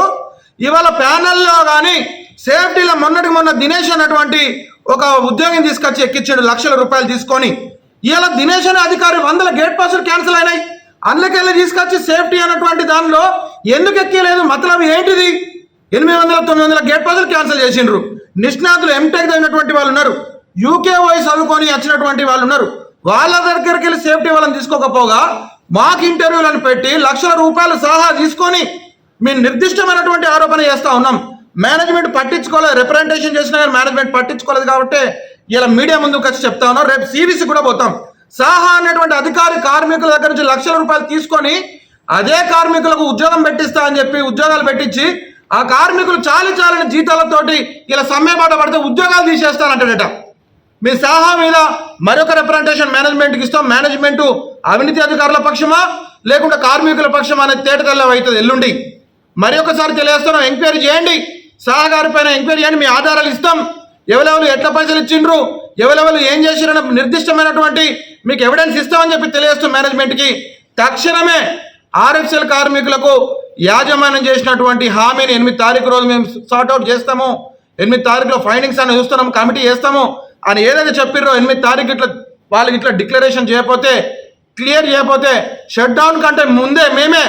ఇవాళ ప్యానెల్లో కానీ సేఫ్టీలో మొన్న దినేష్ అన్నటువంటి ఒక ఉద్యోగిని తీసుకొచ్చి ఎక్కించాడు లక్షల రూపాయలు తీసుకొని. ఇవాళ దినేష్ అనే అధికారి 100 గేట్ పాసులు క్యాన్సిల్ అయినాయి. అందులోకెళ్ళి తీసుకొచ్చి సేఫ్టీ అన్నటువంటి దానిలో ఎందుకు ఎక్కలేదు? మతలబ్ ఏంటిది? 800-900 గేట్ పాసులు క్యాన్సిల్ చేసిండ్రు. నిష్ణాతులు ఎంటెక్ అయినటువంటి వాళ్ళు ఉన్నారు, యూకే పోయి చదువుకొని వచ్చినటువంటి వాళ్ళు ఉన్నారు. వాళ్ళ దగ్గరికి వెళ్ళి సేఫ్టీ వాళ్ళని తీసుకోకపోగా మాకు ఇంటర్వ్యూలను పెట్టి లక్షల రూపాయలు సహా తీసుకొని మేము నిర్దిష్టమైనటువంటి ఆరోపణ చేస్తూ ఉన్నాం. మేనేజ్మెంట్ పట్టించుకోలేదు, రిప్రజెంటేషన్ చేసినా కానీ మేనేజ్మెంట్ పట్టించుకోలేదు. కాబట్టి ఇలా మీడియా ముందుకు వచ్చి చెప్తా ఉన్నాం. రేపు సివిసి కూడా పోతాం. సాహా అనేటువంటి అధికారి కార్మికుల దగ్గర నుంచి లక్షల రూపాయలు తీసుకొని అదే కార్మికులకు ఉద్యోగం పెట్టిస్తా అని చెప్పి ఉద్యోగాలు పెట్టించి ఆ కార్మికులు చాలని జీతాలతోటి ఇలా సమ్మె బాట పడితే ఉద్యోగాలు తీసేస్తానంటాడట. మీ సాహా మీద మరొక రిప్రజెంటేషన్ మేనేజ్మెంట్కి ఇస్తాం. మేనేజ్మెంట్ అవినీతి అధికారుల పక్షమా లేకుంటే కార్మికుల పక్షమా అనేది తేటతెల్లం అవుతుంది ఎల్లుండి. మరి ఒకసారి తెలియజేస్తున్నాం, ఎంక్వైరీ చేయండి, సాహా గారి పైన ఎంక్వైరీ చేయండి. మీ ఆధారాలు ఇస్తాం, ఎవరెవరు ఎట్లా పైసలు ఇచ్చిండ్రు, ఎవరెవరు ఏం చేసిరన్న నిర్దిష్టమైనటువంటి మీకు ఎవిడెన్స్ ఇస్తామని చెప్పి తెలియజేస్తూ మేనేజ్మెంట్కి తక్షణమే ఆర్ఎఫ్సిఎల్ కార్మికులకు యాజమాన్యం చేసినటువంటి హామీని 8వ తారీఖు రోజు మేము సార్ట్అవుట్ చేస్తాము, 8వ తారీఖులో ఫైండింగ్స్ అని చూస్తున్నాము, కమిటీ చేస్తాము అని ఏదైతే చెప్పిర్రో 8వ తారీఖు ఇట్లా వాళ్ళకి ఇట్లా డిక్లరేషన్ చేయకపోతే, క్లియర్ చేయకపోతే షట్ డౌన్ కంటే ముందే మేమే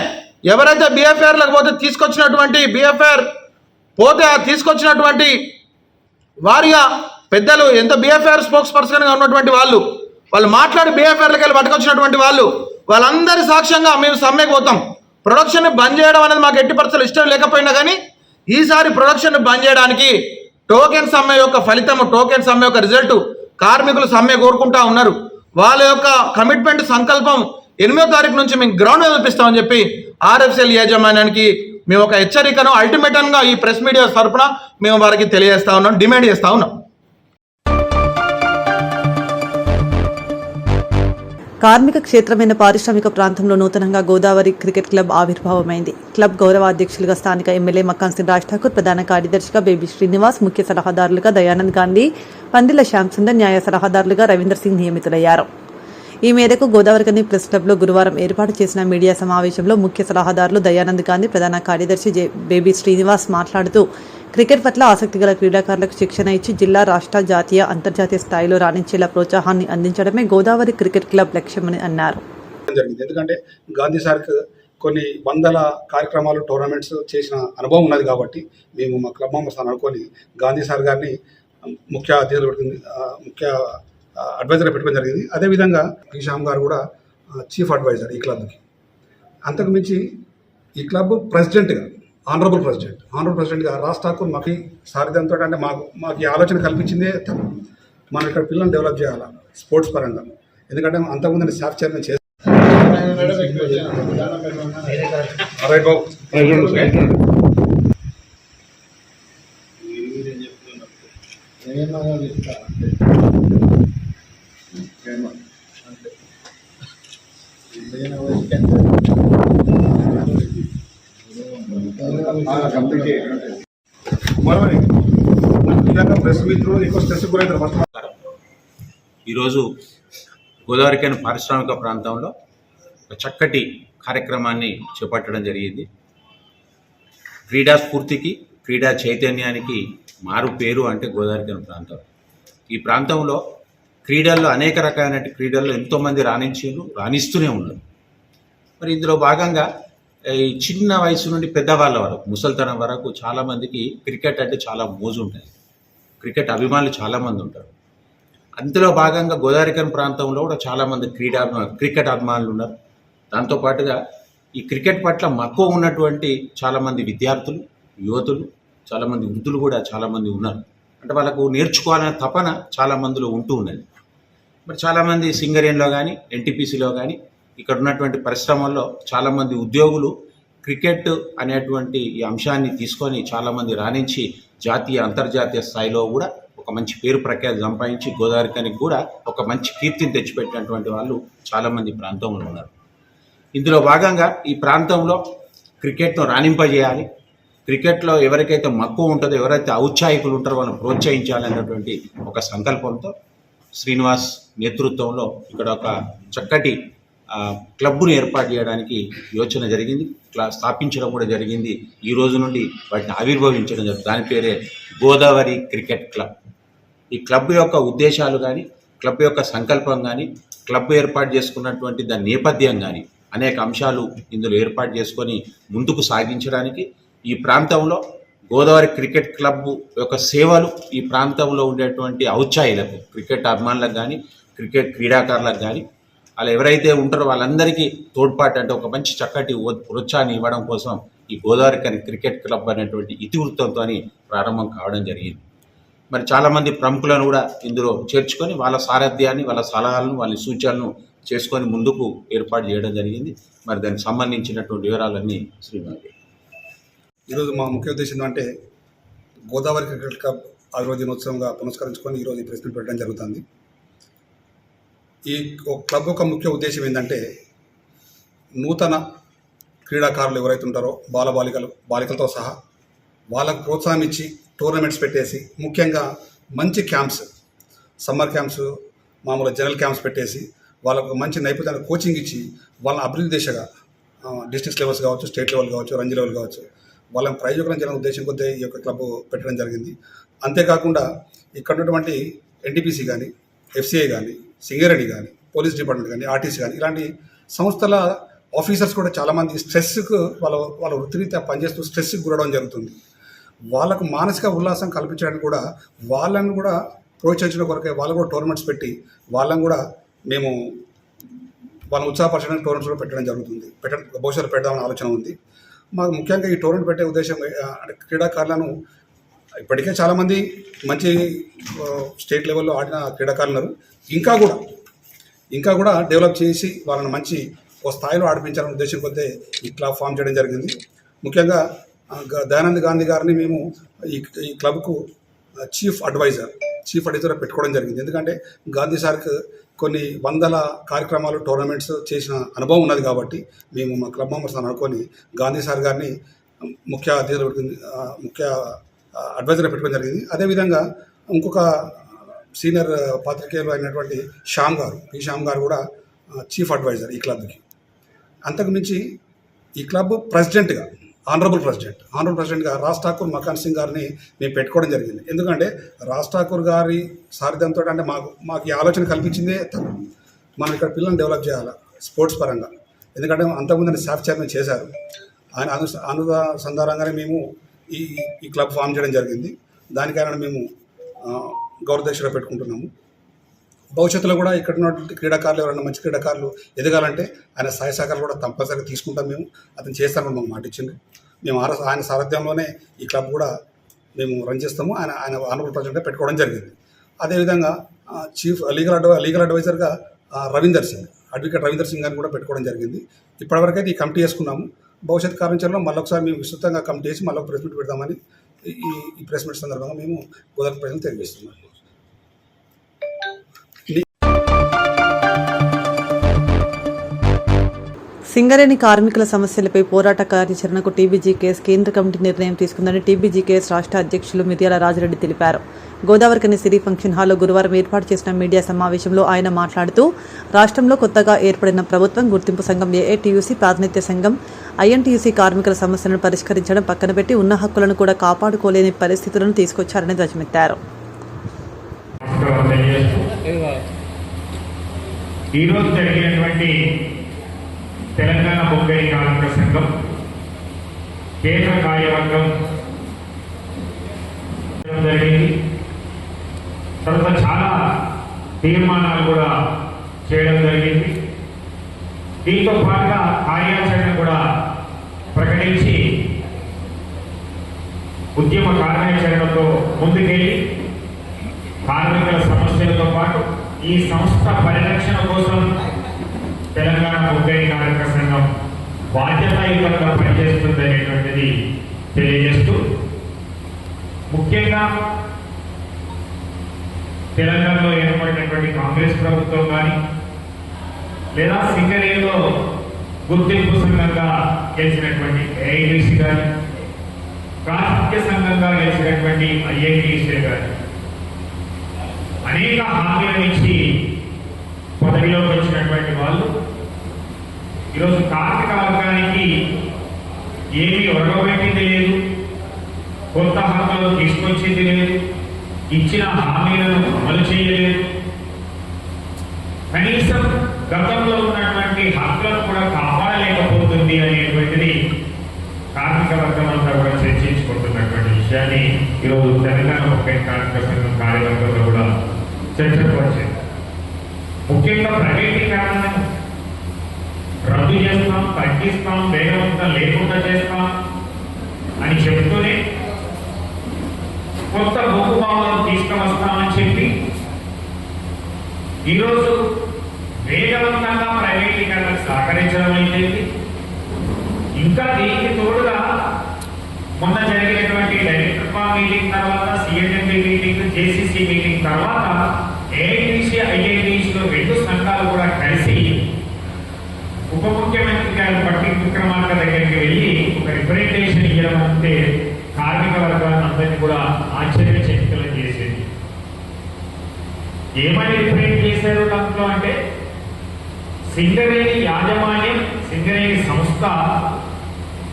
ఎవరైతే బీఎఫ్ఆర్లకు పోతే తీసుకొచ్చినటువంటి బీఎఫ్ఆర్ పోతే తీసుకొచ్చినటువంటి వారిగా పెద్దలు ఎంత బీఎఫ్ఆర్ స్పోక్స్ పర్సన్గా ఉన్నటువంటి వాళ్ళు మాట్లాడి బీఎఫ్ఆర్లకు వెళ్ళి పట్టుకొచ్చినటువంటి వాళ్ళందరి సాక్ష్యంగా మేము సమ్మెకు పోతాం. ప్రొడక్షన్ బంద్ చేయడం అనేది మాకు ఎట్టి పరిస్థితులు ఇష్టం లేకపోయినా కానీ ఈసారి ప్రొడక్షన్ బంద్ చేయడానికి టోకెన్ సమ్మె యొక్క ఫలితము, టోకెన్ సమ్మె యొక్క రిజల్ట్ కార్మికులు సమ్మె కోరుకుంటా ఉన్నారు. వాళ్ళ యొక్క కమిట్మెంట్ సంకల్పం 8వ తారీఖు నుంచి మేము గ్రౌండ్ చూపిస్తామని చెప్పి ఆర్ఎఫ్సిఎల్ యాజమాన్యానికి మేము ఒక హెచ్చరికను అల్టిమేటంగా ఈ ప్రెస్ మీడియా తరపున మేము వారికి తెలియజేస్తా ఉన్నాం, డిమాండ్ చేస్తా ఉన్నాం. కార్మిక క్షేత్రమైన పారిశ్రామిక ప్రాంతంలో నూతనంగా గోదావరి క్రికెట్ క్లబ్ ఆవిర్భావమైంది. క్లబ్ గౌరవ అధ్యక్షులుగా స్థానిక ఎమ్మెల్యే మక్కాన్ సింగ్ రాజ్ ఠాకూర్, ప్రధాన కార్యదర్శిగా బేబీ శ్రీనివాస్, ముఖ్య సలహాదారులుగా దయానంద్ గాంధీ, పందిల శ్యామ్ సుందర్, న్యాయ సలహాదారులుగా రవీందర్ సింగ్ నియమితులయ్యారు. ఈ మేరకు గోదావరికని ప్రెస్ క్లబ్లో గురువారం ఏర్పాటు చేసిన మీడియా సమావేశంలో ముఖ్య సలహాదారులు దయానంద్ గాంధీ, ప్రధాన కార్యదర్శి బేబీ శ్రీనివాస్ మాట్లాడుతూ క్రికెట్ పట్ల ఆసక్తి గల క్రీడాకారులకు శిక్షణ ఇచ్చి జిల్లా, రాష్ట్ర, జాతీయ, అంతర్జాతీయ స్థాయిలో రాణించేలా ప్రోత్సాహాన్ని అందించడమే గోదావరి క్రికెట్ క్లబ్ లక్ష్యమని అన్నారు. ఎందుకంటే గాంధీ సార్కి కొన్ని వందల కార్యక్రమాలు, టోర్నమెంట్స్ చేసిన అనుభవం ఉన్నది కాబట్టి మేము మా క్లబ్ మెంబర్స్ అనుకొని గాంధీ సార్ గారిని ముఖ్య అడ్వైజర్గా పెట్టుకోవడం జరిగింది. అదేవిధంగా శ్యామ్ గారు కూడా చీఫ్ అడ్వైజర్ ఈ క్లబ్కి. అంతకు మించి ఈ క్లబ్ ప్రెసిడెంట్గా ఆనరబుల్ ప్రెసిడెంట్గా రాజ్ ఠాకూర్ మాకు సారథ్యంతో, అంటే మాకు ఈ ఆలోచన కల్పించిందే తను. మనం ఇక్కడ పిల్లల్ని డెవలప్ చేయాలి స్పోర్ట్స్ పరంగా. ఎందుకంటే అంతకుముందు స్టాఫ్ చైర్మన్ చేస్తాం. మరోవైపు నిజంగా ప్రెస్ మిత్రులు ఎక్కువ స్ట్రెస్ గురైతారు ఫస్ట్. ఈరోజు గోదావరిఖని పారిశ్రామిక ప్రాంతంలో ఒక చక్కటి కార్యక్రమాన్ని చేపట్టడం జరిగింది. క్రీడా స్ఫూర్తికి, క్రీడా చైతన్యానికి మారు పేరు అంటే గోదావరిఖని ప్రాంతం. ఈ ప్రాంతంలో క్రీడల్లో అనేక రకాలైన క్రీడల్లో ఎంతోమంది రాణిస్తూనే ఉన్నారు. మరి ఇందులో భాగంగా ఈ చిన్న వయసు నుండి పెద్దవాళ్ళ వరకు, ముసలితనం వరకు చాలామందికి క్రికెట్ అంటే చాలా మోజు ఉంటుంది. క్రికెట్ అభిమానులు చాలామంది ఉంటారు. అందులో భాగంగా గోదావరిఖని ప్రాంతంలో కూడా చాలామంది క్రికెట్ అభిమానులు ఉన్నారు. దాంతోపాటుగా ఈ క్రికెట్ పట్ల మక్కువ ఉన్నటువంటి చాలామంది విద్యార్థులు, యువతులు, చాలామంది వృద్ధులు కూడా చాలామంది ఉన్నారు. అంటే వాళ్ళకు నేర్చుకోవాలనే తపన చాలామందిలో ఉంటూ ఉన్నది. మరి చాలామంది సింగరేణిలో కానీ, ఎన్టీపీసీలో కానీ, ఇక్కడ ఉన్నటువంటి పరిశ్రమల్లో చాలామంది ఉద్యోగులు క్రికెట్ అనేటువంటి ఈ అంశాన్ని తీసుకొని చాలామంది రాణించి జాతీయ, అంతర్జాతీయ స్థాయిలో కూడా ఒక మంచి పేరు ప్రఖ్యాతి సంపాదించి గోదావరిఖనికి కూడా ఒక మంచి కీర్తిని తెచ్చిపెట్టినటువంటి వాళ్ళు చాలామంది ప్రాంతంలో ఉన్నారు. ఇందులో భాగంగా ఈ ప్రాంతంలో క్రికెట్ను రాణింపజేయాలి, క్రికెట్లో ఎవరికైతే మక్కువ ఉంటుందో, ఎవరైతే ఔత్సాహికులు ఉంటారో వాళ్ళని ప్రోత్సహించాలనేటువంటి ఒక సంకల్పంతో శ్రీనివాస్ నేతృత్వంలో ఇక్కడ ఒక చక్కటి క్లబ్ను ఏర్పాటు చేయడానికి యోచన జరిగింది, స్థాపించడం కూడా జరిగింది. ఈ రోజు నుండి వాటిని ఆవిర్భవించడం జరిగింది. దాని పేరే గోదావరి క్రికెట్ క్లబ్. ఈ క్లబ్ యొక్క ఉద్దేశాలు కానీ, క్లబ్ యొక్క సంకల్పం కానీ, క్లబ్ ఏర్పాటు చేసుకున్నటువంటి దాని నేపథ్యం కానీ అనేక అంశాలు ఇందులో ఏర్పాటు చేసుకొని ముందుకు సాగించడానికి, ఈ ప్రాంతంలో గోదావరి క్రికెట్ క్లబ్ యొక్క సేవలు ఈ ప్రాంతంలో ఉండేటువంటి ఔత్సాహికులకు, క్రికెట్ అభిమానులకు కానీ, క్రికెట్ క్రీడాకారులకు కానీ, అలా ఎవరైతే ఉంటారో వాళ్ళందరికీ తోడ్పాటు అంటే ఒక మంచి చక్కటి ప్రోత్సాహాన్ని ఇవ్వడం కోసం ఈ గోదావరిఖని క్రికెట్ క్లబ్ అనేటువంటి ఇతివృత్తంతో ప్రారంభం కావడం జరిగింది. మరి చాలామంది ప్రముఖులను కూడా ఇందులో చేర్చుకొని వాళ్ళ సారథ్యాన్ని, వాళ్ళ సలహాలను, వాళ్ళ సూచనలను చేసుకొని ముందుకు ఏర్పాటు చేయడం జరిగింది. మరి దానికి సంబంధించినటువంటి వివరాలన్నీ శ్రీనివాస్. ఈరోజు మా ముఖ్య ఉద్దేశం ఏంటంటే గోదావరి క్రికెట్ క్లబ్ ఆవిర్భావ దినోత్సవంగా పురస్కరించుకొని ఈరోజు ఈ ప్రెస్ మీట్ పెట్టడం జరుగుతుంది. ఈ క్లబ్ యొక్క ముఖ్య ఉద్దేశం ఏంటంటే నూతన క్రీడాకారులు ఎవరైతే ఉంటారో బాలికలతో సహా వాళ్ళకు ప్రోత్సాహం ఇచ్చి టోర్నమెంట్స్ పెట్టేసి, ముఖ్యంగా మంచి క్యాంప్స్, సమ్మర్ క్యాంప్స్, మామూలు జనరల్ క్యాంప్స్ పెట్టేసి వాళ్ళకు మంచి నైపుణ్యాన్ని కోచింగ్ ఇచ్చి వాళ్ళని అభివృద్ధి దిశగా డిస్ట్రిక్ట్ లెవెల్స్ కావచ్చు, స్టేట్ లెవెల్ కావచ్చు, రంజీ లెవెల్ కావచ్చు, వాళ్ళని ప్రైజులను చేయడం ఉద్దేశం కొద్దీ ఈ యొక్క క్లబ్ పెట్టడం జరిగింది. అంతేకాకుండా ఇక్కడ ఉన్నటువంటి ఎన్టీపీసీ కానీ, ఎఫ్సీఐ కానీ, సింగరేణి కానీ, పోలీస్ డిపార్ట్మెంట్ కానీ, ఆర్టీసీ కానీ, ఇలాంటి సంస్థల ఆఫీసర్స్ కూడా చాలామంది స్ట్రెస్కు వాళ్ళ వృత్తిరీత్యా పనిచేస్తూ స్ట్రెస్కి గురవడం జరుగుతుంది. వాళ్ళకు మానసిక ఉల్లాసం కల్పించడానికి కూడా వాళ్ళని కూడా ప్రోత్సహించడం కొరకే వాళ్ళు కూడా టోర్నమెంట్స్ పెట్టి వాళ్ళని కూడా మేము వాళ్ళని ఉత్సాహపరచడానికి టోర్నమెంట్స్ కూడా పెట్టడం జరుగుతుంది. భవిష్యత్తు పెడదామని ఆలోచన ఉంది మాకు. ముఖ్యంగా ఈ టోర్నమెంట్ పెట్టే ఉద్దేశం అంటే క్రీడాకారులను ఇప్పటికే చాలామంది మంచి స్టేట్ లెవెల్లో ఆడిన క్రీడాకారులు ఉన్నారు. ఇంకా కూడా డెవలప్ చేసి వాళ్ళని మంచి ఒక స్థాయిలో ఆడిపించాలనే ఉద్దేశం కొద్దీ ఈ క్లబ్ ఫామ్ చేయడం జరిగింది. ముఖ్యంగా దయానంద్ గాంధీ గారిని మేము ఈ క్లబ్కు చీఫ్ అడ్వైజర్ పెట్టుకోవడం జరిగింది. ఎందుకంటే గాంధీ సార్కి కొన్ని వందల కార్యక్రమాలు, టోర్నమెంట్స్ చేసిన అనుభవం ఉన్నది కాబట్టి మేము మా క్లబ్ మెంబర్స్ అనుకొని గాంధీ సార్ గారిని ముఖ్య అడ్వైజర్గా పెట్టుకోవడం జరిగింది. అదేవిధంగా ఇంకొక సీనియర్ పాత్రికేయులు అయినటువంటి శ్యామ్ గారు కూడా చీఫ్ అడ్వైజర్ ఈ క్లబ్కి. అంతకుమించి ఈ క్లబ్ ప్రెసిడెంట్గా ఆనరబుల్ ప్రెసిడెంట్గా రాజ్ ఠాకూర్ మకాన్ సింగ్ గారిని మేము పెట్టుకోవడం జరిగింది. ఎందుకంటే రాజ్ ఠాకూర్ గారి సారథ్యంతో అంటే మాకు ఈ ఆలోచన కల్పించిందే మనం ఇక్కడ పిల్లల్ని డెవలప్ చేయాలి స్పోర్ట్స్ పరంగా. ఎందుకంటే అంతకుముందు స్టాఫ్ చైర్మన్ చేశారు. ఆయన అనుసంధానంగానే మేము ఈ క్లబ్ ఫామ్ చేయడం జరిగింది. దానికైనా మేము గౌరవదక్షిగా పెట్టుకుంటున్నాము. భవిష్యత్తులో కూడా ఇక్కడ ఉన్నటువంటి క్రీడాకారులు ఎవరైనా మంచి క్రీడాకారులు ఎదగాలంటే ఆయన సహాయ సహకారాలు కూడా తప్పనిసరిగా తీసుకుంటాం. అతను చేస్తామని మాకు మాట ఇచ్చింది. మేము ఆయన సారథ్యంలోనే ఈ క్లబ్ కూడా మేము రన్ చేస్తాము. ఆయన ఆనరబుల్ ప్రెసిడెంట్గా పెట్టుకోవడం జరిగింది. అదేవిధంగా చీఫ్ లీగల్ అడ్వైజర్గా అడ్వకేట్ రవీందర్ సింగ్ గారిని కూడా పెట్టుకోవడం జరిగింది. ఇప్పటివరకు అయితే ఈ కమిటీ వేసుకున్నాము. భవిష్యత్ కార్యాచరణలో మళ్ళొకసారి మేము విస్తృతంగా కమిటీ వేసి మళ్ళీ ప్రెస్ మీట్ పెడదామని ఈ ప్రెస్ మీట్ సందర్భంగా మేము గోదావరి ప్రజలు తెలియజేస్తున్నాము. సింగరేణి కార్మికుల సమస్యలపై పోరాట కార్యాచరణకు టీబీజీకేఎస్ కేంద్ర కమిటీ నిర్ణయం తీసుకుందని టీబీజీకేఎస్ రాష్ట్ర అధ్యక్షులు మిర్యాల రాజిరెడ్డి తెలిపారు. గోదావరికని సిరి ఫంక్షన్ హాల్లో గురువారం ఏర్పాటు చేసిన మీడియా సమావేశంలో ఆయన మాట్లాడుతూ రాష్ట్రంలో కొత్తగా ఏర్పడిన ప్రభుత్వం గుర్తింపు సంఘం ఏఐటీయూసీ ప్రాతినిధ్య సంఘం ఐఎన్టీయూసీ కార్మికుల సమస్యలను పరిష్కరించడం పక్కన పెట్టి ఉన్న హక్కులను కూడా కాపాడుకోలేని పరిస్థితులను తీసుకొచ్చారని ధ్వజమెత్తారు. ఈరోజు జరిగినటువంటి తెలంగాణ బొగ్గరి కార్మిక సంఘం కేంద్ర కార్యవర్గం జరిగింది. తర్వాత చాలా తీర్మానాలు కూడా చేయడం జరిగింది. దీంతో పాటుగా కార్యాచరణ కూడా ప్రకటించి ఉద్యమ కార్యాచరణతో ముందుకెళ్ళి కార్మికుల సమస్యలతో పాటు ఈ సంస్థ పరిరక్షణ కోసం తెలంగాణ బొగ్గరి కార్మిక సంఘం బాధ్యతాయుతంగా పనిచేస్తుంది అనేటువంటిది తెలియజేస్తూ, ముఖ్యంగా తెలంగాణలో ఏర్పడినటువంటి కాంగ్రెస్ ప్రభుత్వం కానీ లేదా సింగరేణిలో గుర్తింపు సంఘంగా గెలిచినటువంటి ఏఐటీసీ కానీ ప్రాతినిధ్య సంఘంగా గెలిచినటువంటి ఐఎన్టీసీ కానీ అనేక హామీల నుంచి పదవిలోకి వచ్చినటువంటి వాళ్ళు ఈరోజు కార్మిక వర్గానికి ఏమీ ఒరగబెట్టింది లేదు, కొత్త హక్కులు తీసుకొచ్చింది లేదు, ఇచ్చిన హామీలను అమలు చేయలేదు, కనీసం గతంలో ఉన్నటువంటి హక్కులను కూడా కాపాడలేకపోతుంది అనేటువంటిది కార్మిక వర్గం అంతా కూడా చర్చించుకుంటున్నటువంటి విషయాన్ని ఈరోజు తెలంగాణ బొగ్గరి కార్మిక సంఘం కార్యవర్గంలో కూడా చర్చకు వచ్చింది. ముఖ్యంగా ప్రైవేటీకరణను రద్దు చేస్తాం, తగ్గిస్తాం, వేగవంతం లేకుండా చేస్తాం అని చెప్తూనే కొత్త బొగ్గు భావాలను తీసుకువస్తామని చెప్పి ఈరోజు వేగవంతంగా ప్రైవేటీకరణకు సహకరించడం అయితే, ఇంకా దీనికి తోడుగా మొన్న జరిగినటువంటి డైరెక్టర్ మీటింగ్ తర్వాత సిఎండి మీటింగ్, జేసీసీ మీటింగ్ తర్వాత ఏఐటీసీ ఐఐటీసీలో రెండు సంఘాలు కూడా కలిసి ఉప ముఖ్యమంత్రి గారు పట్టి విక్రమార్క దగ్గరికి వెళ్ళి ఒక రిప్రజెంటేషన్ ఇవ్వడం అంటే కార్మిక వర్గాన్ని అందరినీ కూడా ఆశ్చర్యచకితులు చేసేది. ఏమని రిప్రజెంట్ చేశారు దాంట్లో అంటే, సింగరేణి యాజమాన్యం, సింగరేణి సంస్థ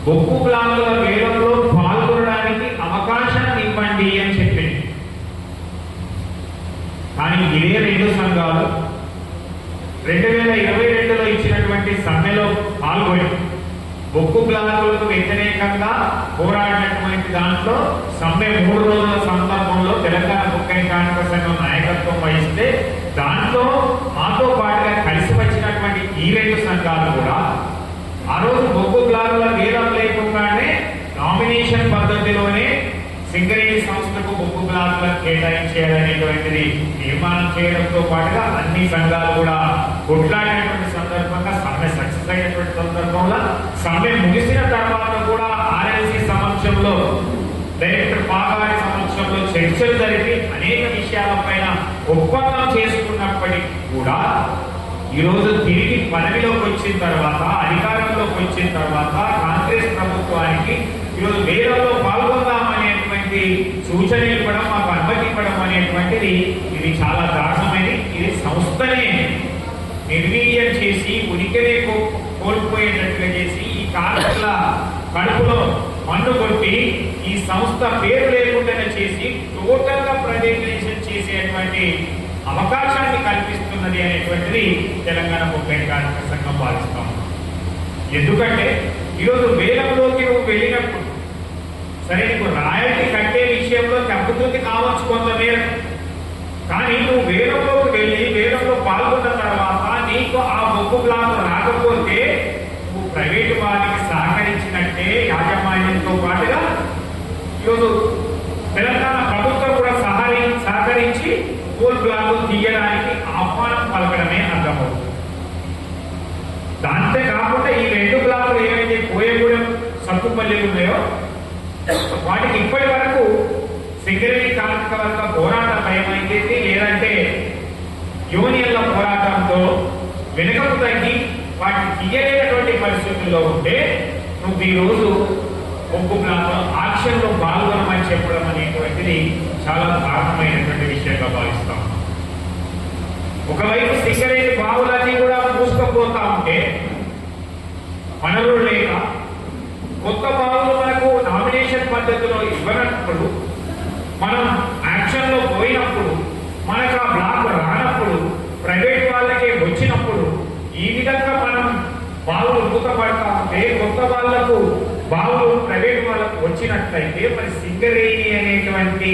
బొగ్గు ప్లాంట్ల వేలంలో పాల్గొనడానికి అవకాశం ఇవ్వండి అని చెప్పింది. కానీ ఇదే రెండు సంఘాలు 2022లో ఇచ్చినటువంటి సమ్మెలో పాల్గొని బొగ్గు ప్లాంట్లకు వ్యతిరేకంగా పోరాడినటువంటి దాంట్లో సమ్మె 3 రోజుల సందర్భంలో తెలంగాణ బొగ్గరి కార్మిక సంఘం నాయకత్వం వహిస్తే దాంట్లో మాతో పాటుగా కలిసి వచ్చినటువంటి ఈ రెండు సంఘాలు కూడా ఆ రోజు బొగ్గు ప్లాంట్ల వేలం లేకుండానే నామినేషన్ పద్ధతిలోనే సింగరేణి సంస్థకు బొగ్గు ప్లాంట్లను కేటాయించేయాలనేటువంటిది తీర్మానం చేయడంతో పాటుగా అన్ని సంఘాలు కూడా కొట్లాడినటువంటి సందర్భంగా సమ్మె సక్సెస్ అయినటువంటి సందర్భంలో సమ్మె ముగిసిన తర్వాత కూడా ఆర్ఎల్సీ సమక్షంలో, డైరెక్టర్ పాగారి సమక్షంలో చర్చలు జరిపి అనేక విషయాలపైన ఒప్పందం చేసుకున్నప్పటికీ కూడా ఈరోజు తిరిగి పదవిలోకి వచ్చిన తర్వాత, అధికారంలోకి వచ్చిన తర్వాత కాంగ్రెస్ ప్రభుత్వానికి ఈరోజు వేలంలో పాల్గొందామనేటువంటి సూచన ఇవ్వడం, మాకు అనుమతి ఇవ్వడం అనేటువంటిది ఇది చాలా దారుణమైనది. ఇది సంస్థనే నిర్వీర్యం చేసి, ఉనికినే కోల్పోయేటట్లుగా చేసి, ఈ కార్మికుల కడుపులో మన్ను కొట్టి ఈ సంస్థ పేరు లేకుండానే చేసి టోటల్ గా ప్రైవేటైజేషన్ చేసేటువంటి అవకాశాన్ని కల్పిస్తున్నది అనేటువంటిది తెలంగాణ బొగ్గరి కార్మిక సంఘం భావిస్తాం. ఎందుకంటే ఈరోజు వేలంలోకి నువ్వు వెళ్ళినప్పుడు సరే, నీకు రాయల్టీ కట్టే విషయంలో తగ్గుతుంది కావచ్చు కొంతమేర, కానీ నువ్వు వేలంలోకి వెళ్ళి వేలంలో పాల్గొన్న తర్వాత నీకు ఆ బొగ్గు ప్లాంట్ రాకపోతే నువ్వు ప్రైవేటు వారికి సహకరించినట్టే, యాజమాన్యంతో పాటుగా ఈరోజు తెలంగాణ ప్రభుత్వం కూడా సహకరించి కోల్ ప్లాంట్ తీయడానికి ఆహ్వానం పలకడమే అర్థమవుతుంది. దాంతే కాకుండా ఈ రెండు ప్లాంట్లు ఏవైతే కోయగూడెం, సత్తుపల్లి ఉన్నాయో వాటికి ఇప్పటి వరకు సింగరేణి కార్మిక వర్గ పోరాట భయం అయితే, లేదంటే యూనియన్ల పోరాటంతో వెనుకకు తగ్గి వాటిని తీయలేనటువంటి పరిస్థితుల్లో ఉంటే నువ్వు ఈరోజు బొగ్గు ప్లాంట్ ఆక్షన్లో పాల్గొనమని చెప్పడం అనేటువంటిది చాలా దారుణమైనటువంటి విషయంగా భావిస్తాం. ఒకవైపు సింగరేణి బావులన్నీ కూడా మూసుకుపోతా ఉంటే వనరులు లేక కొత్త బావులు మనకు నామినేషన్ పద్ధతిలో ఇవ్వనప్పుడు, మనం యాక్షన్లో పోయినప్పుడు, మనకు ఆ బ్లాక్ రానప్పుడు, ప్రైవేట్ వాళ్ళకే వచ్చినప్పుడు ఈ విధంగా మనం బావులు మూతపడతా ఉంటే కొత్త వాళ్లకు బావులు ప్రైవేట్ వాళ్ళకు వచ్చినట్లయితే మరి సింగరేణి అనేటువంటి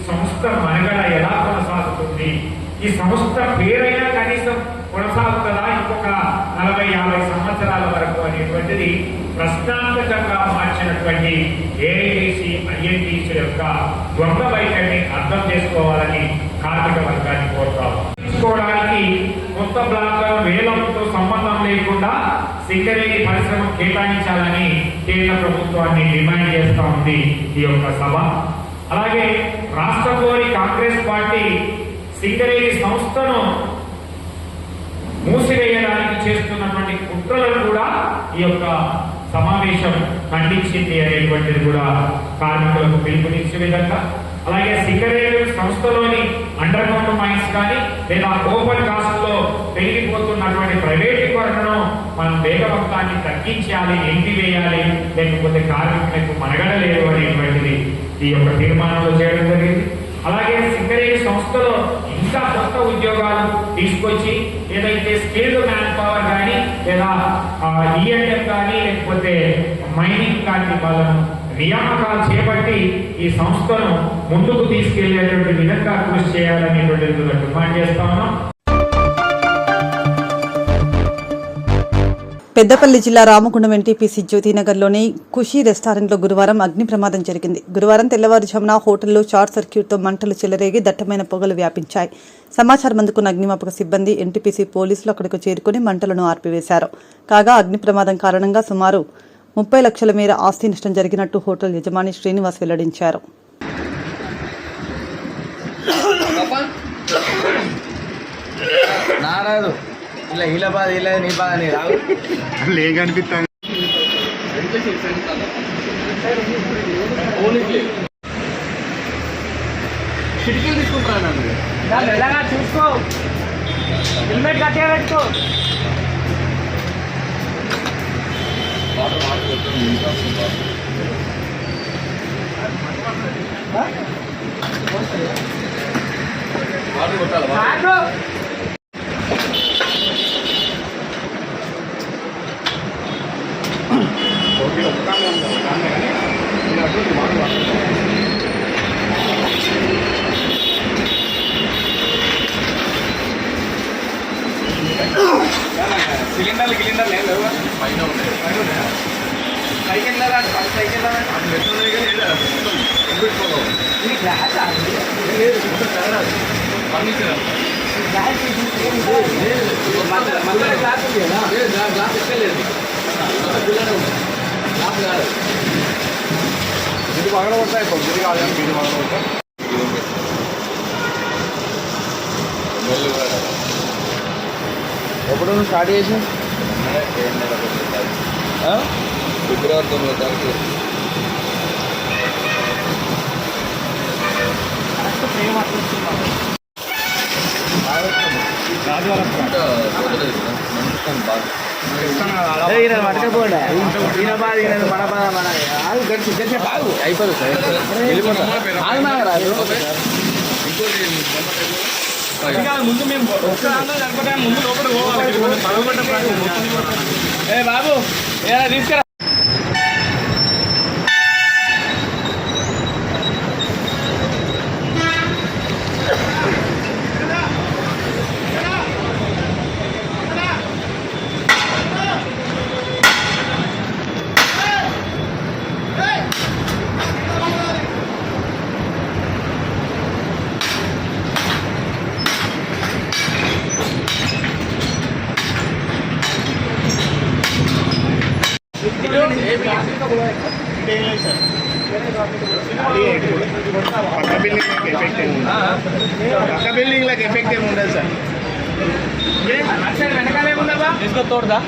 సంస్థ మనుగడ ఎలా కొనసాగుతుంది? ఈ సంస్థ పేరైనా కనీసం కొనసాగుతుందా ఇంకొక 40-50 సంవత్సరాల వరకు అనేటువంటిది ప్రశ్నార్థకంగా మార్చినటువంటి ఏఐటీసీ ఐఎన్టీసీ యొక్క ద్వంద్వ వైఖరిని అర్థం చేసుకోవాలని కార్మిక వర్గాన్ని కోరుతాము. తీసుకోవడానికి కొత్త బ్లాక్లను వేలంతో సంబంధం లేకుండా సింగరేణి పరిశ్రమ కేటాయించాలని కేంద్ర ప్రభుత్వాన్ని డిమాండ్ చేస్తూ ఉంది ఈ యొక్క సభ. అలాగే రాష్ట్రంలోని కాంగ్రెస్ పార్టీ సింగరేణి సంస్థను మూసివేయడానికి చేస్తున్నటువంటి కుట్రలను కూడా ఈ యొక్క సమావేశం ఖండించింది అనేటువంటిది కూడా కార్మికులకు పిలుపునిచ్చే విధంగా, అలాగే సింగరేణి సంస్థలోని అండర్ గ్రౌండ్ మైన్స్ కానీ లేదా ఓపెన్ కాస్ట్ లో పెరిగిపోతున్నటువంటి ప్రైవేటీకరణను మనం వేగవంతాన్ని తగ్గించాలి, నిలిపివేయాలి, లేకపోతే కార్మికులకు మనగడలేదు అనేటువంటిది ఈ యొక్క తీర్మానంలో చేయడం జరిగింది. అలాగే సింగరేణి సంస్థలో ఇంకా కొత్త ఉద్యోగాలు తీసుకొచ్చి ఏదైతే స్కిల్డ్ మ్యాన్ పవర్ కానీ లేదా ఈఎన్ఎం కానీ లేకపోతే మైనింగ్ కానీ వాళ్ళను నియామకాలు చేపట్టి ఈ సంస్థను ముందుకు తీసుకెళ్లేటువంటి విధంగా కృషి చేయాలనేటువంటి డిమాండ్ చేస్తా ఉన్నాం. పెద్దపల్లి జిల్లా రామగుండం ఎన్టీపీసీ జ్యోతినగర్లోని ఖుషీ రెస్టారెంట్లో గురువారం అగ్ని ప్రమాదం జరిగింది. గురువారం తెల్లవారుజామున హోటల్లో షార్ట్ సర్క్యూట్తో మంటలు చెలరేగి దట్టమైన పొగలు వ్యాపించాయి. సమాచారం అందుకున్న అగ్నిమాపక సిబ్బంది, ఎన్టీపీసీ పోలీసులు అక్కడకు చేరుకుని మంటలను ఆర్పివేశారు. కాగా అగ్ని ప్రమాదం కారణంగా సుమారు 30 లక్షల మేర ఆస్తి నష్టం జరిగినట్టు హోటల్ యజమాని శ్రీనివాస్ వెల్లడించారు. ఇలా బాధ ఇలా నీ బాధ నీ రావు లేకనిపిస్తాను. కిటికీలు తీసుకుంటాను ఎలాగా చూసుకో, హెల్మెట్ కట్టే పెట్టుకో. సిలిండర్లు పైన ఉన్నాయి. సైకిల్ ఇది పగల పడతాయి, పొద్దుది కాదు మీరు పగల పడతాయి. ఎప్పుడు స్టార్ట్ చేసి ఫిబ్రవరి 9వ తారీఖు. అయిపోతుంది సార్, ముందు మేము ముందు లోపల పోవాలి. బాబు తీసుకురా. పక్క బిల్డింగ్లకు ఎఫెక్ట్ ఏమి ఉండదు సార్. తోడదా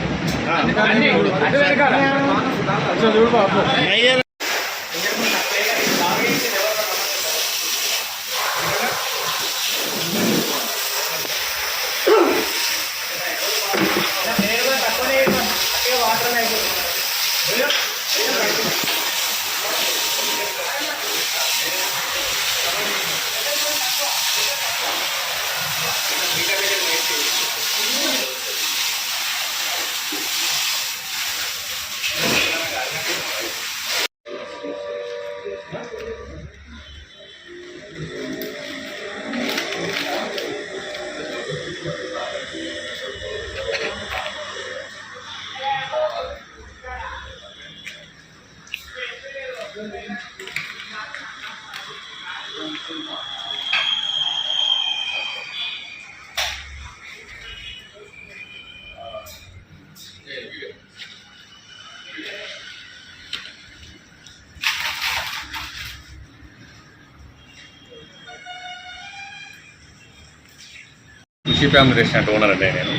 ఖుషి ఫ్యామిలీ రెస్టారెంట్ ఓనర్ అండి నేను.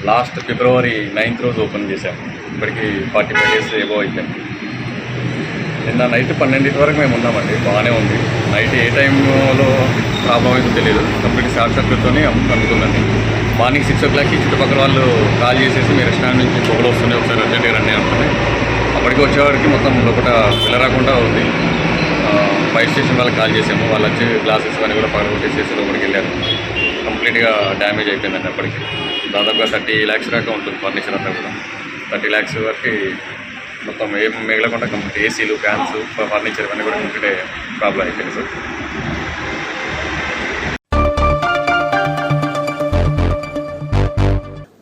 లాస్ట్ ఫిబ్రవరి 9th రోజు ఓపెన్ చేశాము. ఇప్పటికి 45 days ఏవో అయిపోయింది. నిన్న నైట్ 12 వరకు మేము ఉన్నామండి, బాగానే ఉంది. నైట్ ఏ టైంలో ప్రాబ్లం అయితే తెలియదు, కంప్లీట్ షార్ట్ సర్క్యూట్తో అందుకుందండి. మార్నింగ్ 6 o'clockకి చుట్టుపక్కల వాళ్ళు కాల్ చేసేసి మీ రెస్టారెంట్ నుంచి పొగలు వస్తున్నాయి, ఒకసారి అర్జెంట్గా రండి అనుకుని అప్పటికి వచ్చేవాడికి మొత్తం లోపల వెళ్ళరాకుండా ఉంది. ఫైర్ స్టేషన్ వాళ్ళకి కాల్ చేసాము, వాళ్ళు వచ్చి గ్లాసెస్ కానీ కూడా పగలగొట్టేసేసి లోపలికి వెళ్ళారు. కంప్లీట్గా డ్యామేజ్ అయిపోయిందండి. అప్పటికి దాదాపుగా 30 lakhs దాకా ఉంటుంది ఫర్నిచర్ అంతా కూడా. 30 lakhs వరకు మొత్తం ఏం మిగలకుండా కంప్లీట్ ఏసీలు, ఫ్యాన్స్, ఫర్నిచర్ ఇవన్నీ కూడా కంప్లీట్ ప్రాబ్లం అయిపోయింది సార్.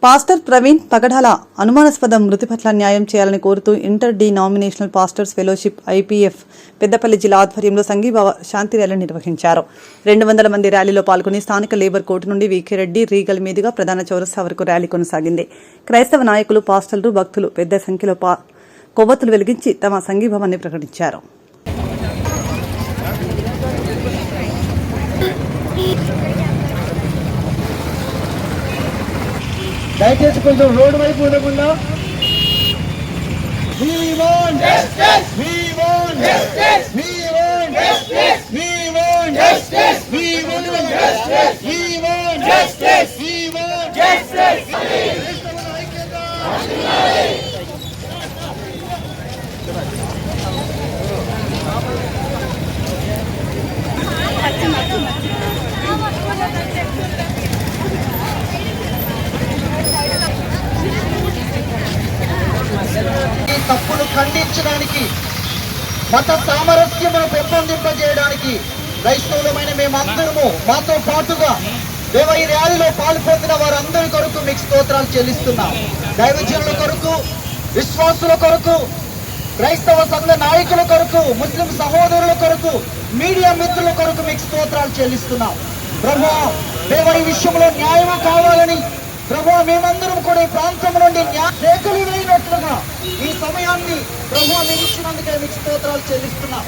పాస్టర్ ప్రవీణ్ పగడాల అనుమానాస్పద మృతి పట్ల న్యాయం చేయాలని కోరుతూ inter denominational pastors fellowship IPF Peddapalli జిల్లా ఆధ్వర్యంలో సంఘీభావ శాంతి ర్యాలీ నిర్వహించారు. 200 మంది ర్యాలీలో పాల్గొని స్థానిక లేబర్ కోర్టు నుండి VK రెడ్డి రీగల్ మీదుగా ప్రధాన చౌరస్తా వరకు ర్యాలీ కొనసాగింది. క్రైస్తవ నాయకులు, పాస్టర్లు, భక్తులు పెద్ద సంఖ్యలో కొవ్వొత్తులు వెలిగించి తమ సంఘీభావాన్ని ప్రకటించారు. దయచేసి కొంచెం రోడ్డు వైపు ఉండకుండా తప్పును ఖండించడానికి, మత సామరస్యమును పెంపొందింపజేయడానికి క్రైస్తవులమైన మేమందరము మాతో పాటుగా ఈ ర్యాలీలో పాల్పొందిన వారందరి కొరకు మీకు స్తోత్రాలు చెల్లిస్తున్నాం. దైవజనుల కొరకు, విశ్వాసుల కొరకు, క్రైస్తవ సంఘ నాయకుల కొరకు, ముస్లిం సహోదరుల కొరకు, మీడియా మిత్రుల కొరకు మీకు స్తోత్రాలు చెల్లిస్తున్నాం. ప్రభువా ఈ విషయంలో న్యాయం కావాలని, ప్రభువా మేమందరం కూడా ఈ ప్రాంతం నుండి సేకలునైనట్లుగా ఈ సమయాన్ని ప్రభువా మీరు ఇచ్చినందుకే మీకు స్తోత్రాలు చెల్లిస్తున్నాం.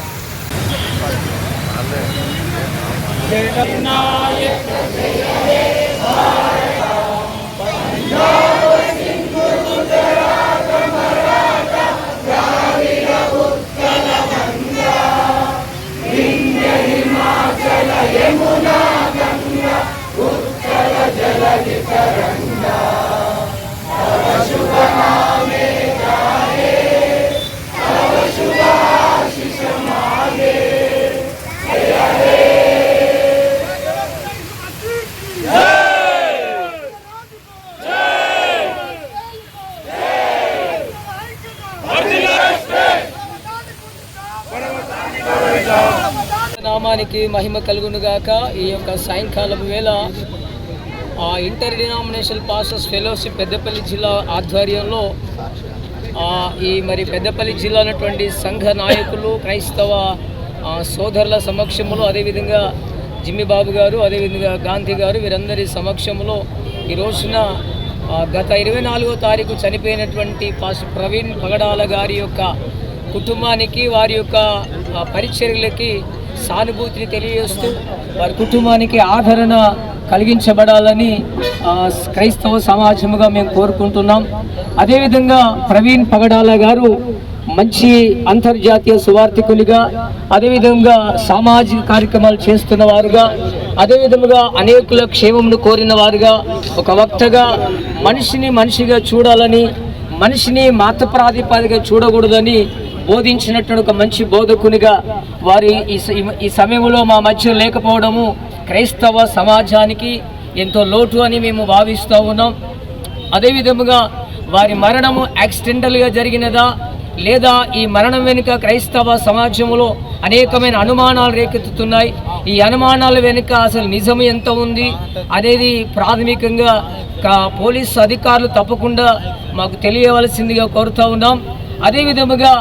నామానికి మహిమ కలుగునుగాక. ఈ యొక్క సాయంకాలం వేళ inter denominational pastors fellowship Peddapalli జిల్లా ఆధ్వర్యంలో మరి పెద్దపల్లి జిల్లా ఉన్నటువంటి సంఘ నాయకులు, క్రైస్తవ సోదరుల సమక్షంలో, అదేవిధంగా జిమ్మి బాబు గారు, అదేవిధంగా గాంధీ గారు, వీరందరి సమక్షంలో ఈ రోజున గత 24వ తారీఖు చనిపోయినటువంటి పాస్టర్ ప్రవీణ్ పగడాల గారి యొక్క కుటుంబానికి, వారి యొక్క పరిచర్యలకి సానుభూతిని తెలియజేస్తూ వారి కుటుంబానికి ఆదరణ కలిగించబడాలని క్రైస్తవ సమాజముగా మేము కోరుకుంటున్నాం. అదేవిధంగా ప్రవీణ్ పగడాల గారు మంచి అంతర్జాతీయ సువార్థికునిగా, అదేవిధంగా సామాజిక కార్యక్రమాలు చేస్తున్న వారుగా, అదేవిధంగా అనేకుల క్షేమమును కోరిన వారుగా, ఒక వక్తగా మనిషిని మనిషిగా చూడాలని, మనిషిని మత ప్రాతిపదికగా చూడకూడదని బోధించినట్టు ఒక మంచి బోధకునిగా వారి ఈ సమయంలో మా మధ్య లేకపోవడము క్రైస్తవ సమాజానికి ఎంతో లోటు అని మేము భావిస్తూ ఉన్నాం. అదేవిధముగా వారి మరణము యాక్సిడెంటల్గా జరిగినదా లేదా ఈ మరణం వెనుక క్రైస్తవ సమాజంలో అనేకమైన అనుమానాలు రేకెత్తుతున్నాయి. ఈ అనుమానాల వెనుక అసలు నిజం ఎంత ఉంది అనేది ప్రాథమికంగా పోలీసు అధికారులు తప్పకుండా మాకు తెలియవలసిందిగా కోరుతూ ఉన్నాం. అదేవిధముగా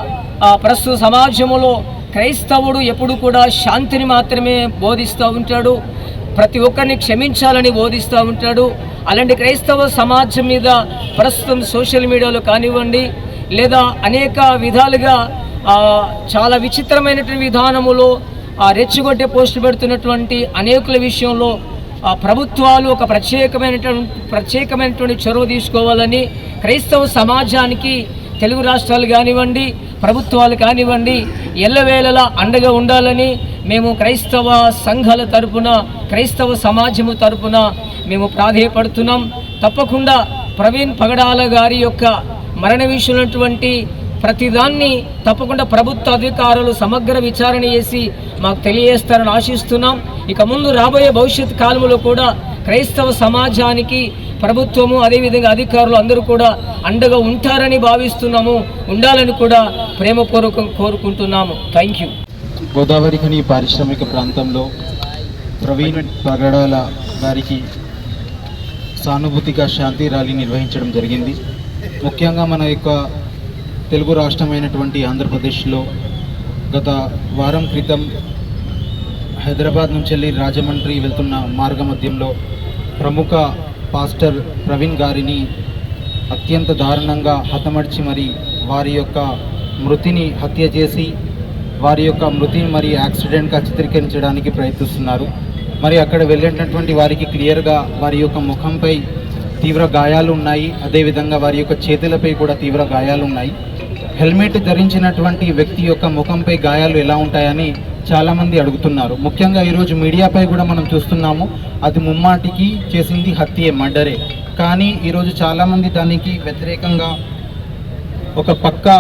ప్రస్తుత సమాజంలో క్రైస్తవుడు ఎప్పుడు కూడా శాంతిని మాత్రమే బోధిస్తూ ఉంటాడు, ప్రతి ఒక్కరిని క్షమించాలని బోధిస్తూ ఉంటాడు. అలాంటి క్రైస్తవ సమాజం మీద ప్రస్తుతం సోషల్ మీడియాలో కానివ్వండి లేదా అనేక విధాలుగా చాలా విచిత్రమైనటువంటి విధానములో రెచ్చగొట్టే పోస్టులు పెడుతున్నటువంటి అనేకుల విషయంలో ప్రభుత్వాలు ఒక ప్రత్యేకమైనటువంటి చొరవ తీసుకోవాలని క్రైస్తవ సమాజానికి తెలుగు రాష్ట్రాలు కానివ్వండి ప్రభుత్వాలు కానివ్వండి ఎల్లవేళలా అండగా ఉండాలని మేము క్రైస్తవ సంఘాల తరపున క్రైస్తవ సమాజము తరపున మేము ప్రాధేయపడుతున్నాం. తప్పకుండా ప్రవీణ్ పగడాల గారి యొక్క మరణ విషయమైనటువంటి ప్రతిదాన్ని తప్పకుండా ప్రభుత్వ అధికారులు సమగ్ర విచారణ చేసి మాకు తెలియజేస్తారని ఆశిస్తున్నాం. ఇక ముందు రాబోయే భవిష్యత్ కాలంలో కూడా క్రైస్తవ సమాజానికి ప్రభుత్వము అదేవిధంగా అధికారులు అందరూ కూడా అండగా ఉంటారని భావిస్తున్నాము, ఉండాలని కూడా ప్రేమపూర్వకం కోరుకుంటున్నాము. Thank you. గోదావరి ఖని పారిశ్రామిక ప్రాంతంలో ప్రవీణ్ పగడాల గారికి సానుభూతిగా శాంతి ర్యాలీ నిర్వహించడం జరిగింది. ముఖ్యంగా మన యొక్క తెలుగు రాష్ట్రమైనటువంటి ఆంధ్రప్రదేశ్లో గత వారం క్రితం హైదరాబాద్ నుంచి వెళ్ళి రాజమండ్రి వెళ్తున్న మార్గ మధ్యంలో ప్రముఖ పాస్టర్ ప్రవీణ్ గారిని అత్యంత దారుణంగా హతమర్చి మరి వారి యొక్క మృతిని హత్య చేసి వారి యొక్క మృతిని మరి యాక్సిడెంట్గా చిత్రీకరించడానికి ప్రయత్నిస్తున్నారు. మరి అక్కడ వెళ్ళేటటువంటి వారికి క్లియర్గా వారి యొక్క ముఖంపై తీవ్ర గాయాలు ఉన్నాయి, అదేవిధంగా వారి యొక్క చేతులపై కూడా తీవ్ర గాయాలు ఉన్నాయి. హెల్మెట్ ధరించినటువంటి వ్యక్తి యొక్క ముఖంపై గాయాలు ఎలా ఉంటాయని చాలామంది అడుగుతున్నారు. ముఖ్యంగా ఈరోజు మీడియాపై కూడా మనం చూస్తున్నాము, అది ముమ్మాటికి చేసింది హత్యే, మర్డరే. కానీ ఈరోజు చాలామంది దానికి వ్యతిరేకంగా ఒక పక్కా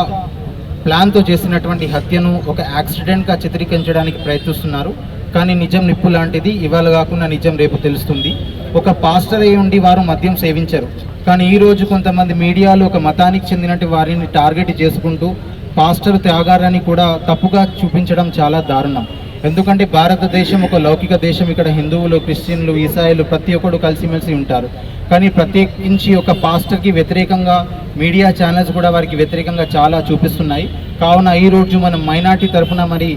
ప్లాన్తో చేసినటువంటి హత్యను ఒక యాక్సిడెంట్గా చిత్రీకరించడానికి ప్రయత్నిస్తున్నారు. కానీ నిజం నిప్పు లాంటిది, ఇవాళ కాకుండా నిజం రేపు తెలుస్తుంది. ఒక పాస్టర్ అయి ఉండి వారు మద్యం సేవించరు, కానీ ఈరోజు కొంతమంది మీడియాలో ఒక మతానికి చెందినట్టు వారిని టార్గెట్ చేసుకుంటూ పాస్టర్ త్యాగారాన్ని కూడా తప్పుగా చూపించడం చాలా దారుణం. ఎందుకంటే భారతదేశం ఒక లౌకిక దేశం, ఇక్కడ హిందువులు, క్రిస్టియన్లు, ఈసాయిలు ప్రతి ఒక్కరు కలిసిమెలిసి ఉంటారు. కానీ ప్రత్యేకించి ఒక పాస్టర్కి వ్యతిరేకంగా మీడియా ఛానల్స్ కూడా వారికి వ్యతిరేకంగా చాలా చూపిస్తున్నాయి. కావున ఈరోజు మనం మైనార్టీ తరఫున మరి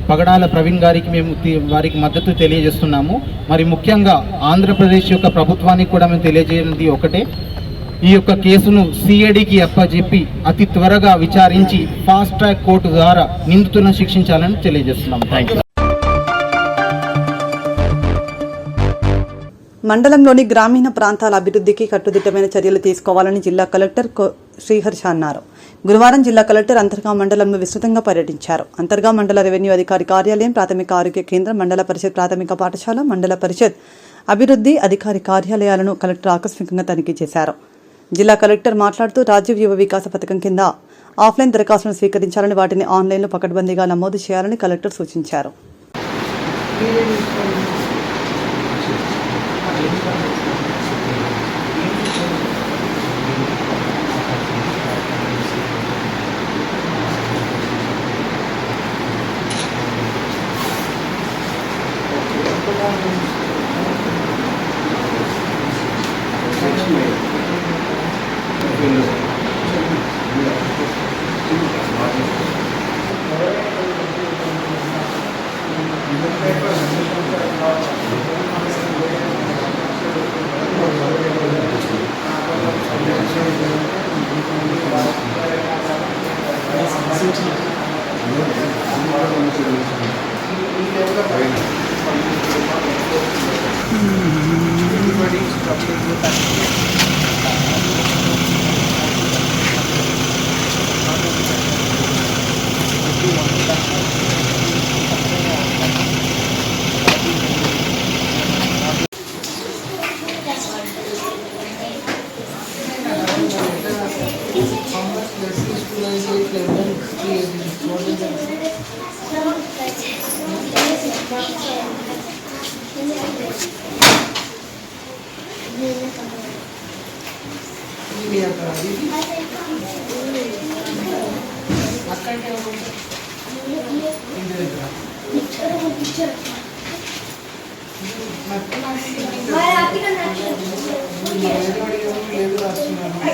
పగడాల ప్రవీణ్ గారికి మేము వారికి మద్దతు తెలియజేస్తున్నాము. మరి ముఖ్యంగా ఆంధ్రప్రదేశ్ యొక్క ప్రభుత్వానికి కూడా మేము తెలియజేయనిది ఒకటే, ఈ యొక్క కేసును సిఐడికి అప్పచెప్పి అతి త్వరగా విచారించి ఫాస్ట్ ట్రాక్ కోర్టు ద్వారా నిందితులను శిక్షించాలని తెలియజేస్తున్నాము. Thank you. మండలంలోని గ్రామీణ ప్రాంతాల అభివృద్ధికి కట్టుదిట్టమైన చర్యలు తీసుకోవాలని జిల్లా కలెక్టర్ శ్రీహర్ష అన్నారు. గురువారం జిల్లా కలెక్టర్ అంతర్గా మండలంలో విస్తృతంగా పర్యటించారు. అంతర్గా మండల రెవెన్యూ అధికారి కార్యాలయం, ప్రాథమిక ఆరోగ్య కేంద్రం, మండల పరిషత్ ప్రాథమిక పాఠశాల, మండల పరిషత్ అభివృద్ధి అధికారి కార్యాలయాలను కలెక్టర్ ఆకస్మికంగా తనిఖీ చేశారు. జిల్లా కలెక్టర్ మాట్లాడుతూ రాజీవ్ యువ వికాస పథకం కింద ఆఫ్లైన్ దరఖాస్తులను స్వీకరించాలని, వాటిని ఆన్లైన్లో పకడ్బందీగా నమోదు చేయాలని కలెక్టర్ సూచించారు.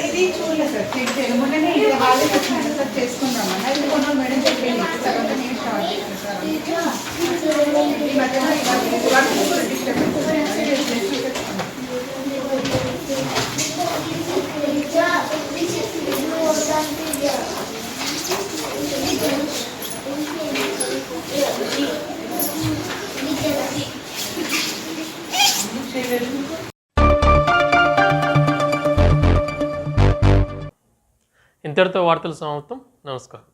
ఇది చూడలేదు సార్, చెక్ చేయాలి. మొన్ననే ఇది హాలిడే వచ్చింది సార్, చేసుకుందామని అది కొన్నాళ్ళు మేడం చెప్పింది. తర్వాత నేను స్టార్ట్ చేశాను సార్. ఈ మధ్యన ఇవాళ డిస్టర్బెన్స్ ఇంతటితో వార్తలు సమాప్తం. నమస్కారం.